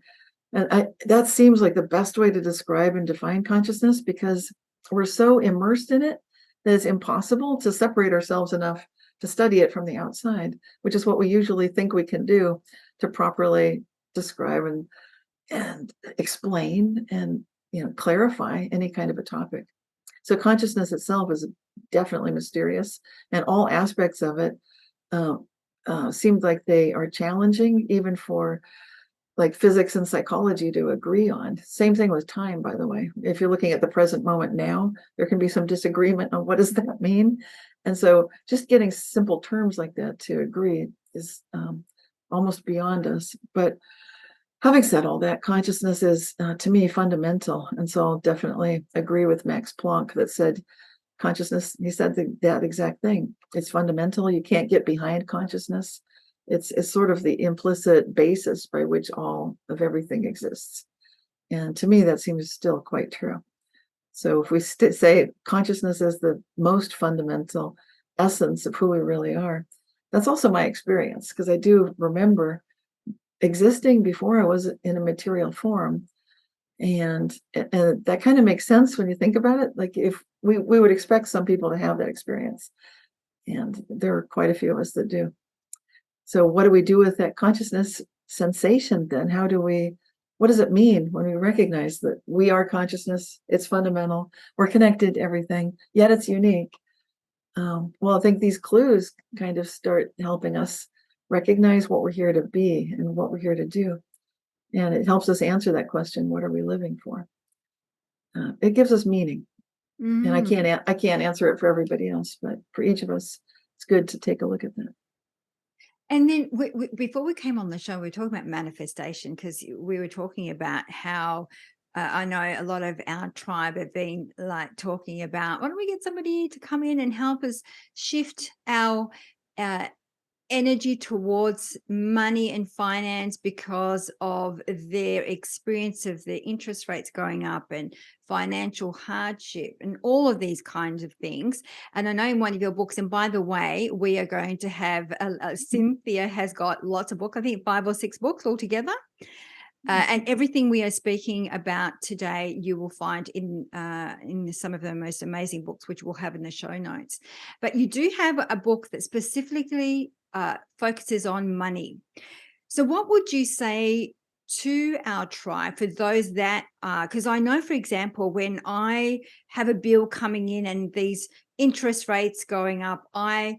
And that seems like the best way to describe and define consciousness, because we're so immersed in it that it's impossible to separate ourselves enough to study it from the outside, which is what we usually think we can do to properly describe and explain and clarify any kind of a topic. So consciousness itself is definitely mysterious, and all aspects of it seemed like they are challenging, even for like physics and psychology to agree on. Same thing with time, by the way. If you're looking at the present moment now, there can be some disagreement on what does that mean. And so just getting simple terms like that to agree is almost beyond us. But having said all that, consciousness is, to me, fundamental. And so I'll definitely agree with Max Planck that said consciousness, he said that exact thing. It's fundamental. You can't get behind consciousness. It's sort of the implicit basis by which all of everything exists. And to me, that seems still quite true. So if we say consciousness is the most fundamental essence of who we really are, that's also my experience, because I do remember existing before I was in a material form. And that kind of makes sense when you think about it. Like if we would expect some people to have that experience, and there are quite a few of us that do. So what do we do with that consciousness sensation then? What does it mean when we recognize that we are consciousness? It's fundamental. We're connected to everything, yet it's unique. Well, I think these clues kind of start helping us recognize what we're here to be and what we're here to do. And it helps us answer that question, what are we living for? It gives us meaning. Mm-hmm. And I can't answer it for everybody else, but for each of us, it's good to take a look at that. And then before we came on the show, we were talking about manifestation, because we were talking about how I know a lot of our tribe have been like talking about, why don't we get somebody to come in and help us shift our energy towards money and finance because of their experience of the interest rates going up and financial hardship and all of these kinds of things. And I know in one of your books, and by the way, we are going to have Cynthia has got lots of books, I think 5 or 6 books altogether. And everything we are speaking about today, you will find in some of the most amazing books, which we'll have in the show notes. But you do have a book that specifically focuses on money. So what would you say to our tribe for those that are, because I know, for example, when I have a bill coming in and these interest rates going up, I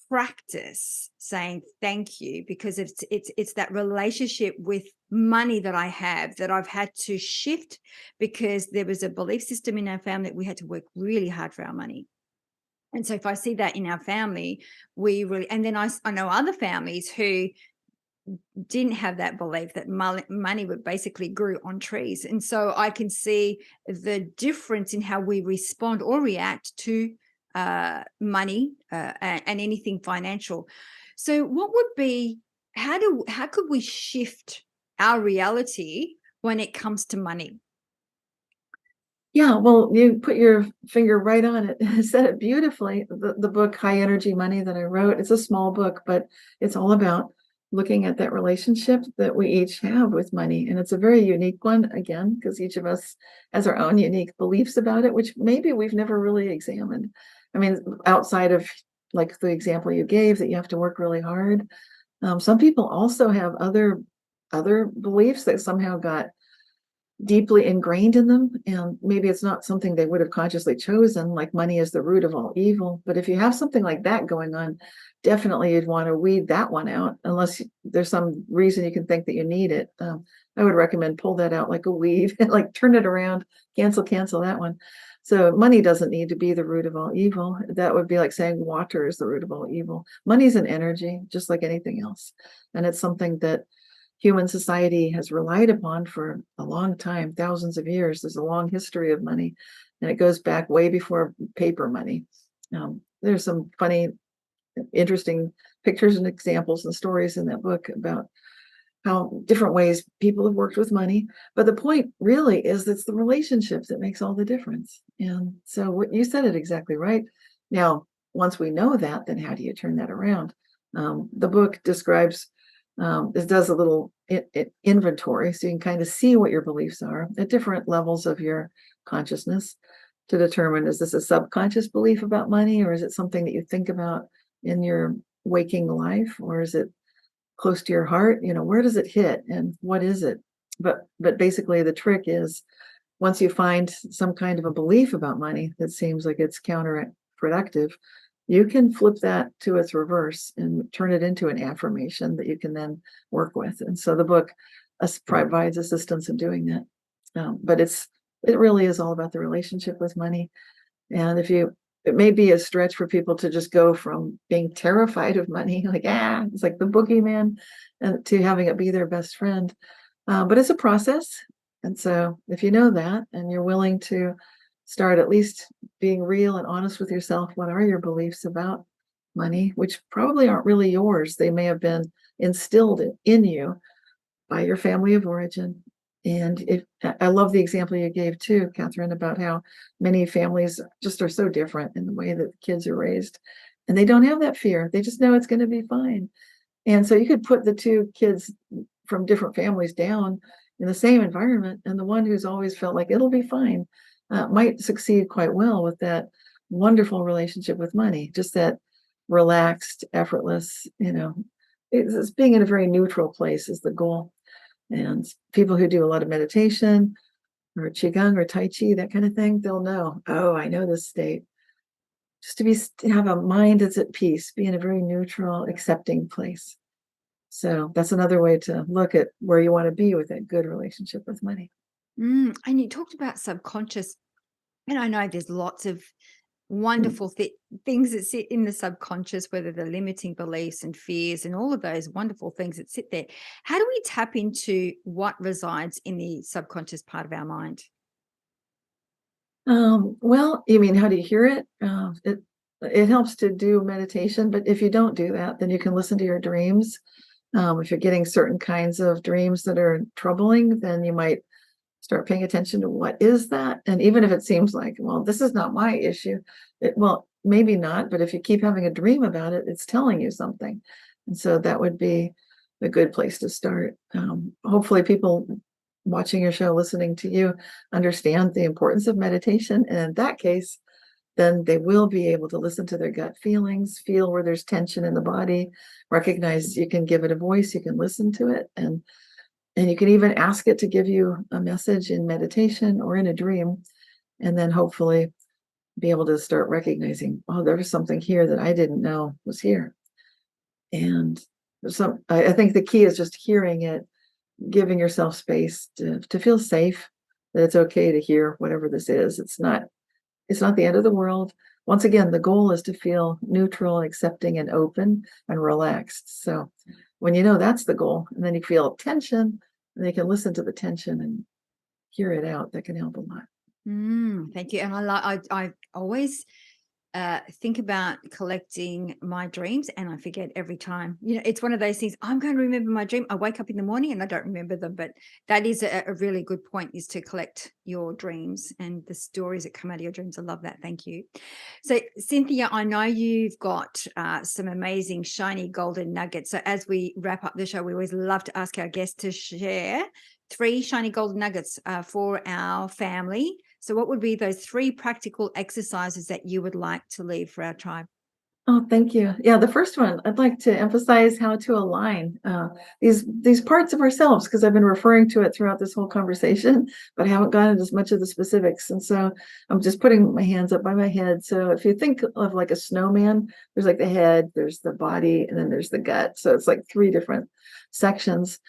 practice saying thank you, because it's that relationship with money that I have that I've had to shift, because there was a belief system in our family that we had to work really hard for our money. And so if I see that in our family, we really, and then I know other families who didn't have that belief that money would basically grew on trees. And so I can see the difference in how we respond or react to money and anything financial. So what would be, how could we shift our reality when it comes to money? Yeah, well, you put your finger right on it. Said it beautifully. The book High Energy Money that I wrote, it's a small book, but it's all about looking at that relationship that we each have with money. And it's a very unique one, again, because each of us has our own unique beliefs about it, which maybe we've never really examined. I mean, outside of like the example you gave, that you have to work really hard. Some people also have other beliefs that somehow got deeply ingrained in them, and maybe it's not something they would have consciously chosen, like money is the root of all evil. But if you have something like that going on, definitely you'd want to weed that one out, unless there's some reason you can think that you need it. I would recommend pull that out like a weed, like turn it around, cancel that one. So money doesn't need to be the root of all evil. That would be like saying water is the root of all evil. Money's an energy, just like anything else, and it's something that human society has relied upon for a long time, thousands of years. There's a long history of money, and it goes back way before paper money. There's some funny, interesting pictures and examples and stories in that book about how different ways people have worked with money. But the point really is it's the relationships that makes all the difference. And so what you said it exactly right. Now, once we know that, then how do you turn that around? The book describes it does a little inventory, so you can kind of see what your beliefs are at different levels of your consciousness to determine, is this a subconscious belief about money, or is it something that you think about in your waking life, or is it close to your heart? Where does it hit and what is it? But basically the trick is, once you find some kind of a belief about money that seems like it's counterproductive, you can flip that to its reverse and turn it into an affirmation that you can then work with. And so the book provides assistance in doing that. But it really is all about the relationship with money. And it may be a stretch for people to just go from being terrified of money, like, it's like the boogeyman, and to having it be their best friend. But it's a process. And so if you know that, and you're willing to start at least being real and honest with yourself, what are your beliefs about money, which probably aren't really yours. They may have been instilled in you by your family of origin. And I love the example you gave too, Catherine, about how many families just are so different in the way that kids are raised, and they don't have that fear. They just know it's going to be fine. And so you could put the two kids from different families down in the same environment, and the one who's always felt like it'll be fine might succeed quite well with that wonderful relationship with money, just that relaxed, effortless, it's being in a very neutral place is the goal. And people who do a lot of meditation or Qigong or Tai Chi, that kind of thing, they'll know, oh, I know this state. Just to have a mind that's at peace, be in a very neutral, accepting place. So that's another way to look at where you want to be with a good relationship with money. And you talked about subconscious, and I know there's lots of wonderful things that sit in the subconscious, whether they're limiting beliefs and fears and all of those wonderful things that sit there. How do we tap into what resides in the subconscious part of our mind? Well, you mean, how do you hear it? It helps to do meditation, but if you don't do that, then you can listen to your dreams. If you're getting certain kinds of dreams that are troubling, then you might start paying attention to what is that. And even if it seems like, well, this is not my issue, well, maybe not, but if you keep having a dream about it, it's telling you something. And so that would be a good place to start. Hopefully people watching your show, listening to you, understand the importance of meditation. And in that case, then they will be able to listen to their gut feelings, feel where there's tension in the body, recognize you can give it a voice, you can listen to it, and And you can even ask it to give you a message in meditation or in a dream, and then hopefully be able to start recognizing, oh, there was something here that I didn't know was here. And I think the key is just hearing it, giving yourself space to feel safe, that it's okay to hear whatever this is. It's not the end of the world. Once again, the goal is to feel neutral, accepting, and open and relaxed. So when you know that's the goal, and then you feel tension, and you can listen to the tension and hear it out, that can help a lot. Thank you. And I always think about collecting my dreams, and I forget every time. It's one of those things. I'm going to remember my dream. I wake up in the morning and I don't remember them. But that is a really good point, is to collect your dreams and the stories that come out of your dreams. I love that. Thank you. So, Cynthia, I know you've got some amazing shiny golden nuggets. So as we wrap up the show, we always love to ask our guests to share 3 shiny golden nuggets for our family. So what would be those 3 practical exercises that you would like to leave for our tribe? Oh, thank you. Yeah, the first one, I'd like to emphasize how to align these parts of ourselves, because I've been referring to it throughout this whole conversation, but I haven't gone into as much of the specifics. And so I'm just putting my hands up by my head. So if you think of like a snowman, there's like the head, there's the body, and then there's the gut. So it's like 3 different sections.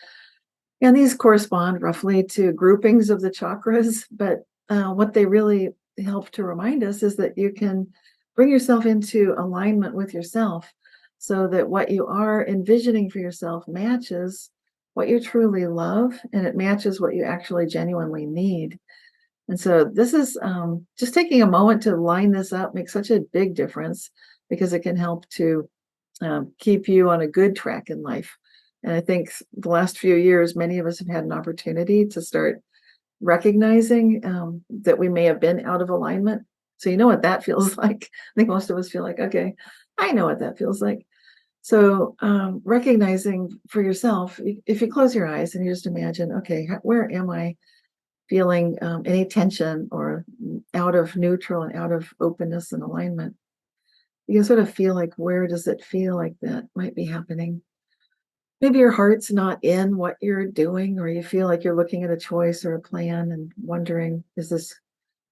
And these correspond roughly to groupings of the chakras, but what they really help to remind us is that you can bring yourself into alignment with yourself, so that what you are envisioning for yourself matches what you truly love, and it matches what you actually genuinely need. And so this is just taking a moment to line this up makes such a big difference, because it can help to keep you on a good track in life. And I think the last few years, many of us have had an opportunity to start recognizing that we may have been out of alignment. So you know what that feels like. I think most of us feel like, okay, I know what that feels like. So recognizing for yourself, if you close your eyes and you just imagine, okay, where am I feeling any tension or out of neutral and out of openness and alignment? You can sort of feel like, where does it feel like that might be happening? Maybe your heart's not in what you're doing, or you feel like you're looking at a choice or a plan and wondering, is this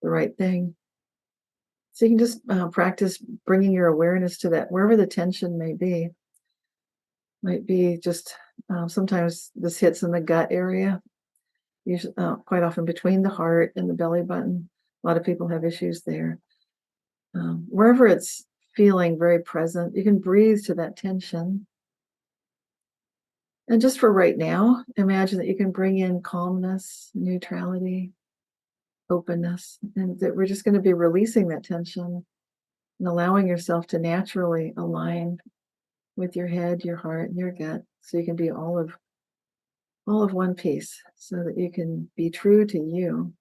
the right thing? So you can just practice bringing your awareness to that, wherever the tension may be. Might be just sometimes this hits in the gut area, usually quite often between the heart and the belly button. A lot of people have issues there. Wherever it's feeling very present, you can breathe to that tension. And just for right now, imagine that you can bring in calmness, neutrality, openness, and that we're just going to be releasing that tension and allowing yourself to naturally align with your head, your heart, and your gut, so you can be all of one piece, so that you can be true to you,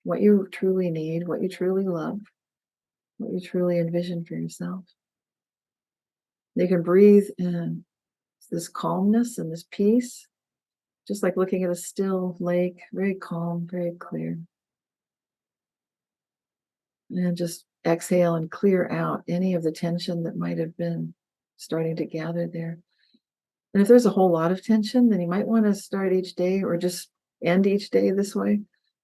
what you truly need, what you truly love, what you truly envision for yourself. You can breathe in this calmness and this peace, just like looking at a still lake, very calm, very clear. And just exhale and clear out any of the tension that might have been starting to gather there. And if there's a whole lot of tension, then you might want to start each day, or just end each day this way.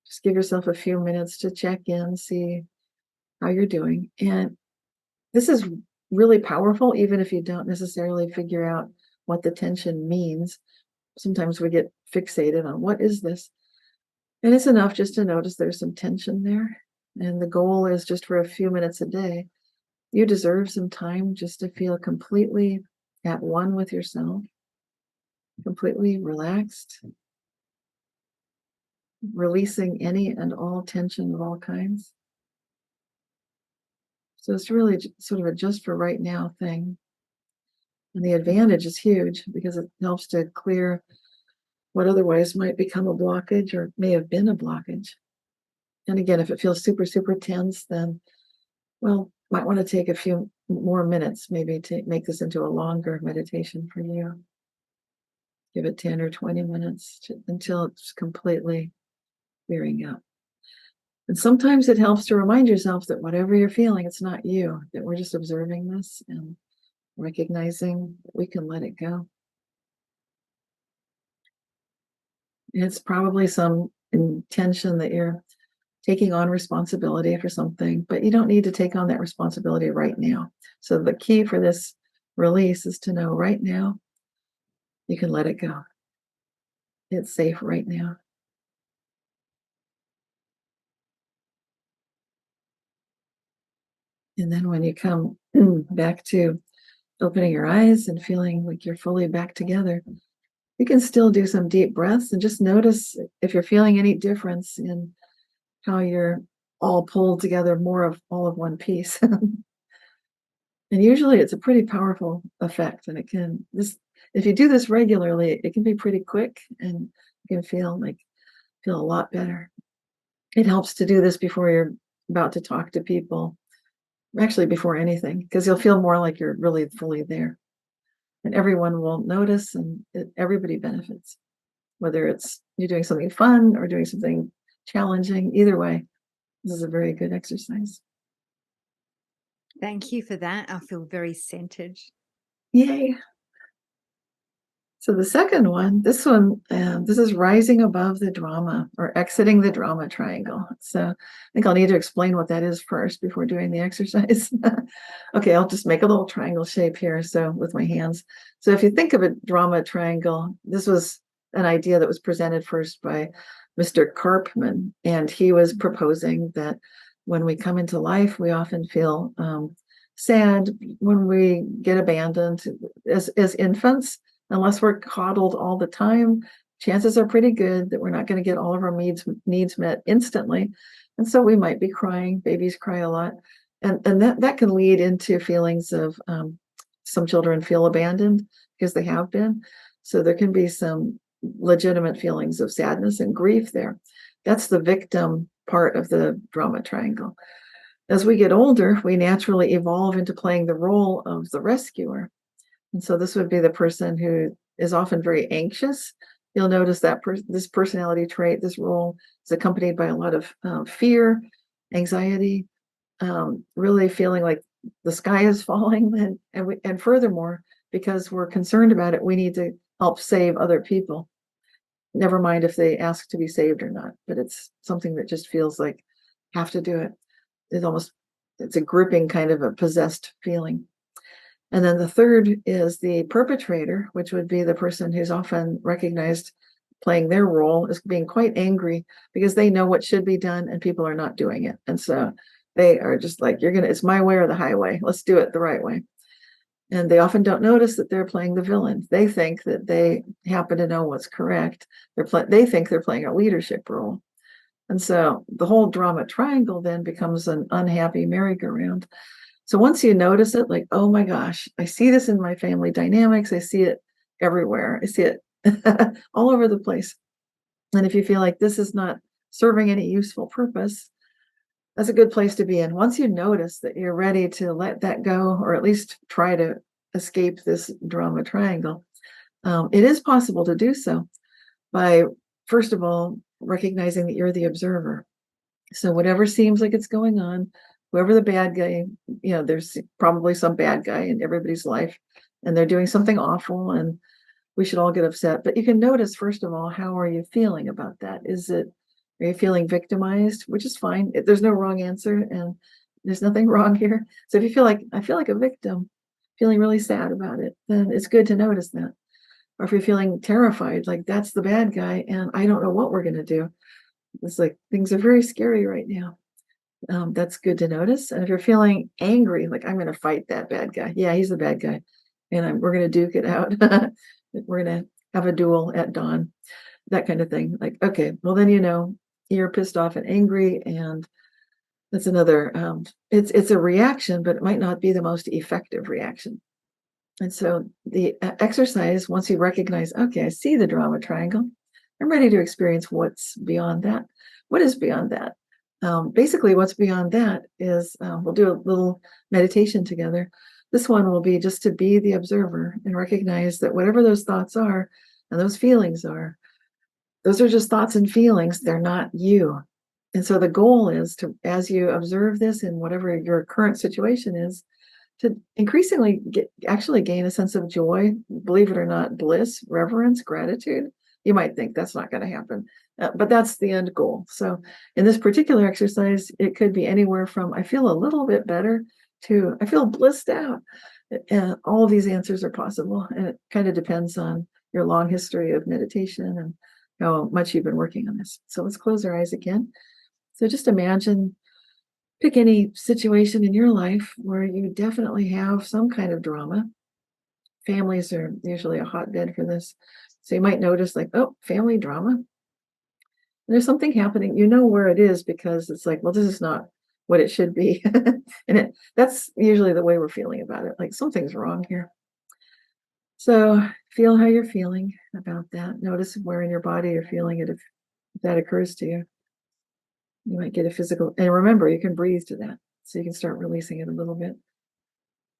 Just give yourself a few minutes to check in, see how you're doing. And this is really powerful, even if you don't necessarily figure out what the tension means. Sometimes we get fixated on, what is this? And it's enough just to notice there's some tension there. And the goal is just for a few minutes a day. You deserve some time just to feel completely at one with yourself, completely relaxed, releasing any and all tension of all kinds. So it's really sort of a just for right now thing. And the advantage is huge, because it helps to clear what otherwise might become a blockage, or may have been a blockage. And again, if it feels super, super tense, then, well, might want to take a few more minutes, maybe, to make this into a longer meditation for you. Give it 10 or 20 minutes until it's completely clearing out. And sometimes it helps to remind yourself that whatever you're feeling, it's not you, that we're just observing this and recognizing that we can let it go. It's probably some intention that you're taking on responsibility for something, but you don't need to take on that responsibility right now. So the key for this release is to know right now you can let it go. It's safe right now. And then when you come back to opening your eyes and feeling like you're fully back together, you can still do some deep breaths and just notice if you're feeling any difference in how you're all pulled together, more of all of one piece. And usually it's a pretty powerful effect. And it can, this, if you do this regularly, it can be pretty quick and you can feel a lot better. It helps to do this before you're about to talk to people, actually before anything, because you'll feel more like you're really fully there. And everyone will notice, and everybody benefits, whether it's you're doing something fun or doing something challenging. Either way, this is a very good exercise. Thank you for that. I feel very centered. Yay. So the second one, this is rising above the drama or exiting the drama triangle. So I think I'll need to explain what that is first before doing the exercise. Okay, I'll just make a little triangle shape here. So with my hands. So if you think of a drama triangle, this was an idea that was presented first by Mr. Karpman, and he was proposing that when we come into life, we often feel sad when we get abandoned as infants. Unless we're coddled all the time, chances are pretty good that we're not going to get all of our needs met instantly. And so we might be crying. Babies cry a lot. And that can lead into feelings of some children feel abandoned because they have been. So there can be some legitimate feelings of sadness and grief there. That's the victim part of the drama triangle. As we get older, we naturally evolve into playing the role of the rescuer. And so this would be the person who is often very anxious. You'll notice that this personality trait, this role, is accompanied by a lot of fear, anxiety, really feeling like the sky is falling. And furthermore, because we're concerned about it, we need to help save other people. Never mind if they ask to be saved or not, but it's something that just feels like have to do it. It's a gripping kind of a possessed feeling. And then the third is the perpetrator, which would be the person who's often recognized playing their role as being quite angry because they know what should be done and people are not doing it. And so they are just like, it's my way or the highway. Let's do it the right way. And they often don't notice that they're playing the villain. They think that they happen to know what's correct. They think they're playing a leadership role. And so the whole drama triangle then becomes an unhappy merry-go-round. So once you notice it, like, oh my gosh, I see this in my family dynamics. I see it everywhere. I see it all over the place. And if you feel like this is not serving any useful purpose, that's a good place to be in. Once you notice that you're ready to let that go, or at least try to escape this drama triangle, it is possible to do so by, first of all, recognizing that you're the observer. So whatever seems like it's going on, whoever the bad guy, there's probably some bad guy in everybody's life and they're doing something awful and we should all get upset. But you can notice, first of all, how are you feeling about that? Are you feeling victimized, which is fine. There's no wrong answer and there's nothing wrong here. So if you feel like, I feel like a victim, feeling really sad about it, then it's good to notice that. Or if you're feeling terrified, like that's the bad guy and I don't know what we're going to do. It's like things are very scary right now. That's good to notice. And if you're feeling angry, like I'm going to fight that bad guy. Yeah, he's the bad guy. And we're going to duke it out. We're going to have a duel at dawn, that kind of thing. Like, okay, well then, you're pissed off and angry. And that's another, it's a reaction, but it might not be the most effective reaction. And so the exercise, once you recognize, okay, I see the drama triangle, I'm ready to experience what's beyond that. What is beyond that? Basically, what's beyond that is we'll do a little meditation together. This one will be just to be the observer and recognize that whatever those thoughts are and those feelings are, those are just thoughts and feelings. They're not you. And so the goal is to, as you observe this in whatever your current situation is, to increasingly actually gain a sense of joy, believe it or not, bliss, reverence, gratitude. You might think that's not going to happen, but that's the end goal. So in this particular exercise, it could be anywhere from I feel a little bit better to I feel blissed out. And all of these answers are possible, and it kind of depends on your long history of meditation and how much you've been working on this. So let's close our eyes again. So just imagine, pick any situation in your life where you definitely have some kind of drama. Families are usually a hotbed for this. So you might notice like, oh, family drama. And there's something happening. You know where it is because it's like, well, this is not what it should be. And that's usually the way we're feeling about it. Like something's wrong here. So feel how you're feeling about that. Notice where in your body you're feeling it if that occurs to you. You might get a physical, and remember, you can breathe to that. So you can start releasing it a little bit.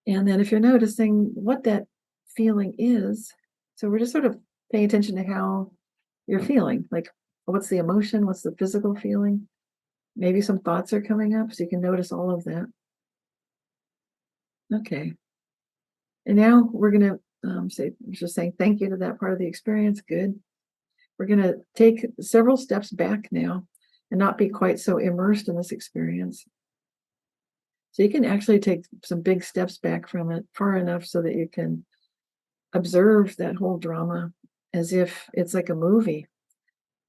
And then if you're noticing what that feeling is, so we're just sort of paying attention to how you're feeling. Like, what's the emotion? What's the physical feeling? Maybe some thoughts are coming up, so you can notice all of that. Okay. And now we're going to just saying thank you to that part of the experience. Good. We're going to take several steps back now and not be quite so immersed in this experience. So you can actually take some big steps back from it far enough so that you can observe that whole drama as if it's like a movie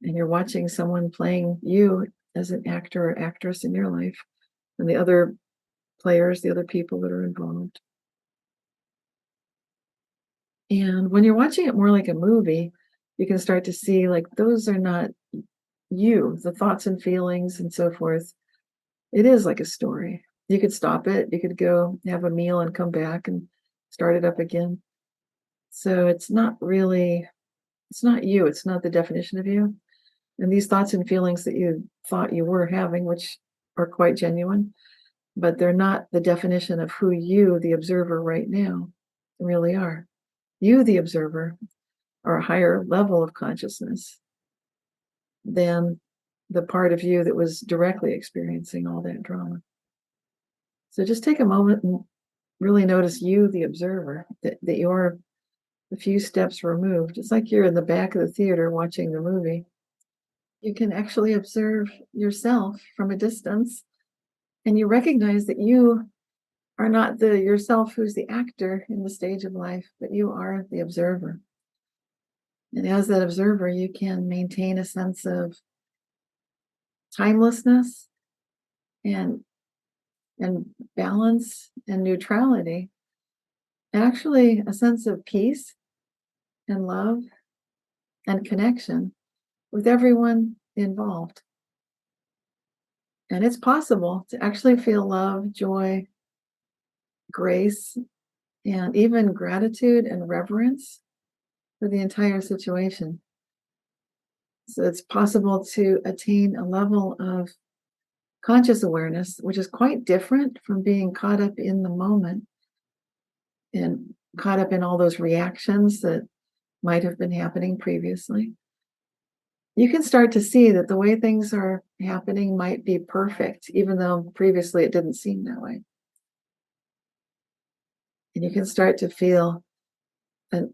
and you're watching someone playing you as an actor or actress in your life and the other players, the other people that are involved. And when you're watching it more like a movie, you can start to see like those are not you, the thoughts and feelings and so forth. It is like a story. You could stop it. You could go have a meal and come back and start it up again. So it's not you. It's not the definition of you. And these thoughts and feelings that you thought you were having, which are quite genuine, but they're not the definition of who you, the observer right now, really are. You, the observer, are a higher level of consciousness than the part of you that was directly experiencing all that drama. So just take a moment and really notice you, the observer, that you're a few steps removed. It's like you're in the back of the theater watching the movie. You can actually observe yourself from a distance, and you recognize that you are not the yourself who's the actor in the stage of life, but you are the observer. And as that observer, you can maintain a sense of timelessness and balance and neutrality, and actually a sense of peace and love and connection with everyone involved. And it's possible to actually feel love, joy, grace, and even gratitude and reverence for the entire situation. So it's possible to attain a level of conscious awareness, which is quite different from being caught up in the moment and caught up in all those reactions that might have been happening previously. You can start to see that the way things are happening might be perfect, even though previously it didn't seem that way. And you can start to feel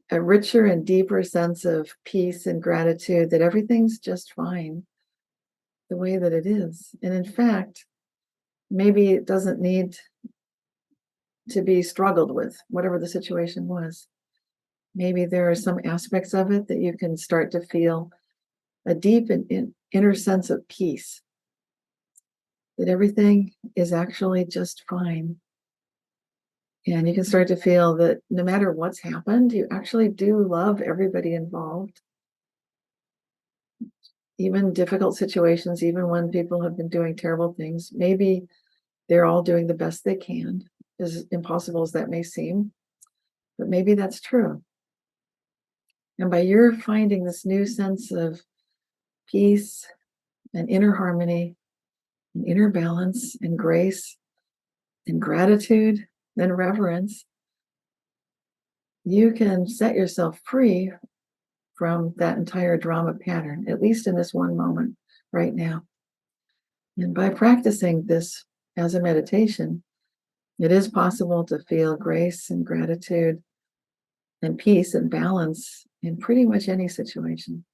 a richer and deeper sense of peace and gratitude that everything's just fine the way that it is. And in fact, maybe it doesn't need to be struggled with, whatever the situation was. Maybe there are some aspects of it that you can start to feel a deep and inner sense of peace, that everything is actually just fine. And you can start to feel that no matter what's happened, you actually do love everybody involved. Even difficult situations, even when people have been doing terrible things, maybe they're all doing the best they can, as impossible as that may seem, but maybe that's true. And by your finding this new sense of peace and inner harmony and inner balance and grace and gratitude and reverence, you can set yourself free from that entire drama pattern, at least in this one moment right now. And by practicing this as a meditation, it is possible to feel grace and gratitude and peace and balance in pretty much any situation.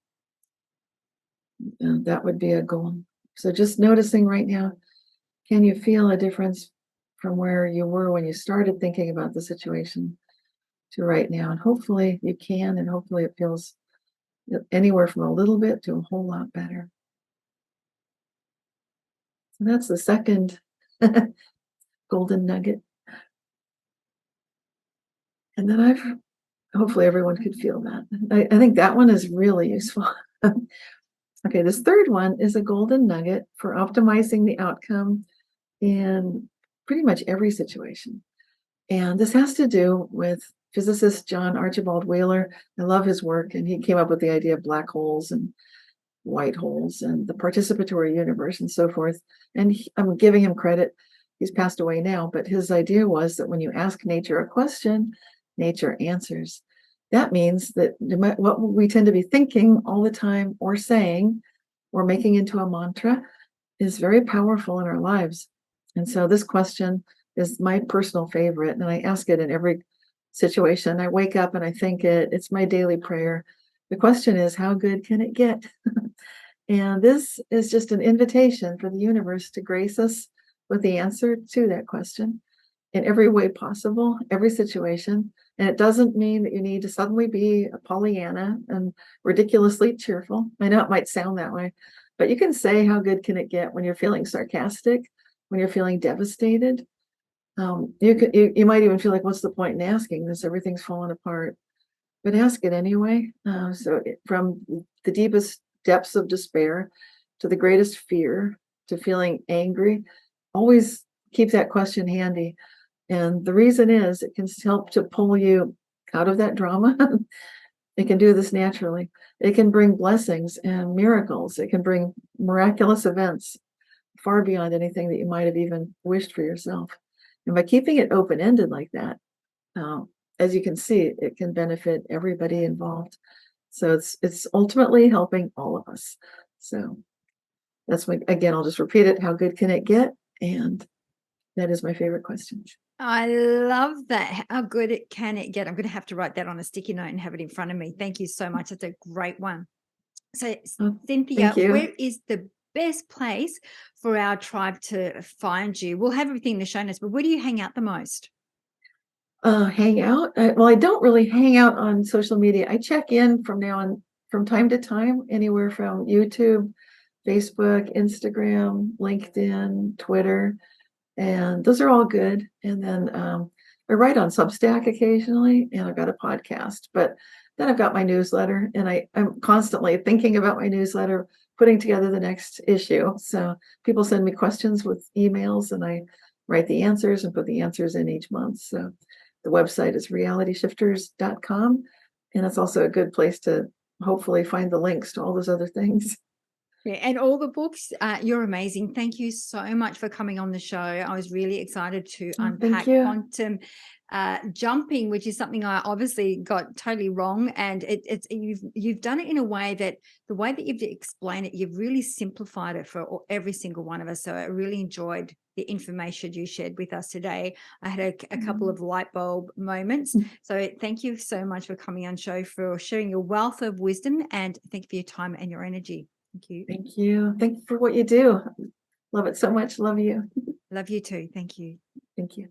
That would be a goal. So just noticing right now, can you feel a difference from where you were when you started thinking about the situation to right now? And hopefully you can, and hopefully it feels anywhere from a little bit to a whole lot better. So that's the second golden nugget. And then hopefully everyone could feel that. I think that one is really useful. Okay, this third one is a golden nugget for optimizing the outcome in pretty much every situation. And this has to do with physicist John Archibald Wheeler. I love his work, and he came up with the idea of black holes and white holes and the participatory universe and so forth. And I'm giving him credit. He's passed away now, but his idea was that when you ask nature a question, nature answers. That means that what we tend to be thinking all the time or saying or making into a mantra is very powerful in our lives. And so this question is my personal favorite, and I ask it in every situation. I wake up and I think it. It's my daily prayer. The question is, how good can it get? And this is just an invitation for the universe to grace us with the answer to that question in every way possible, every situation. And it doesn't mean that you need to suddenly be a Pollyanna and ridiculously cheerful. I know it might sound that way, but you can say, how good can it get, when you're feeling sarcastic, when you're feeling devastated. You might even feel like, what's the point in asking this? Everything's falling apart. But ask it anyway. From the deepest depths of despair to the greatest fear to feeling angry, always keep that question handy. And the reason is it can help to pull you out of that drama. It can do this naturally. It can bring blessings and miracles. It can bring miraculous events far beyond anything that you might have even wished for yourself. And by keeping it open-ended like that, as you can see, it can benefit everybody involved. So it's ultimately helping all of us. So that's again, I'll just repeat it. How good can it get? And that is my favorite question. I love that. How good can it get? I'm going to have to write that on a sticky note and have it in front of me. Thank you so much. That's a great one. So, Cynthia, Thank you. where is the best place for our tribe to find you? We'll have everything in the show notes, but where do you hang out the most? Hang out. Well, I don't really hang out on social media. I check in from now on, from time to time, anywhere from YouTube, Facebook, Instagram, LinkedIn, Twitter, and those are all good. And then I write on Substack occasionally, and I've got a podcast. But then I've got my newsletter, and I'm constantly thinking about my newsletter, putting together the next issue. So people send me questions with emails, and I write the answers and put the answers in each month. So the website is RealityShifters.com, and it's also a good place to hopefully find the links to all those other things. Yeah, and all the books. You're amazing. Thank you so much for coming on the show. I was really excited to unpack quantum jumping, which is something I obviously got totally wrong. And you've done it in a way that the way that you've explained it, you've really simplified it for every single one of us. So I really enjoyed the information you shared with us today. I had a couple of light bulb moments. So thank you so much for coming on show, for sharing your wealth of wisdom, and thank you for your time and your energy. Thank you. Thank you. Thank you for what you do. Love it so much. Love you. Love you too. Thank you. Thank you.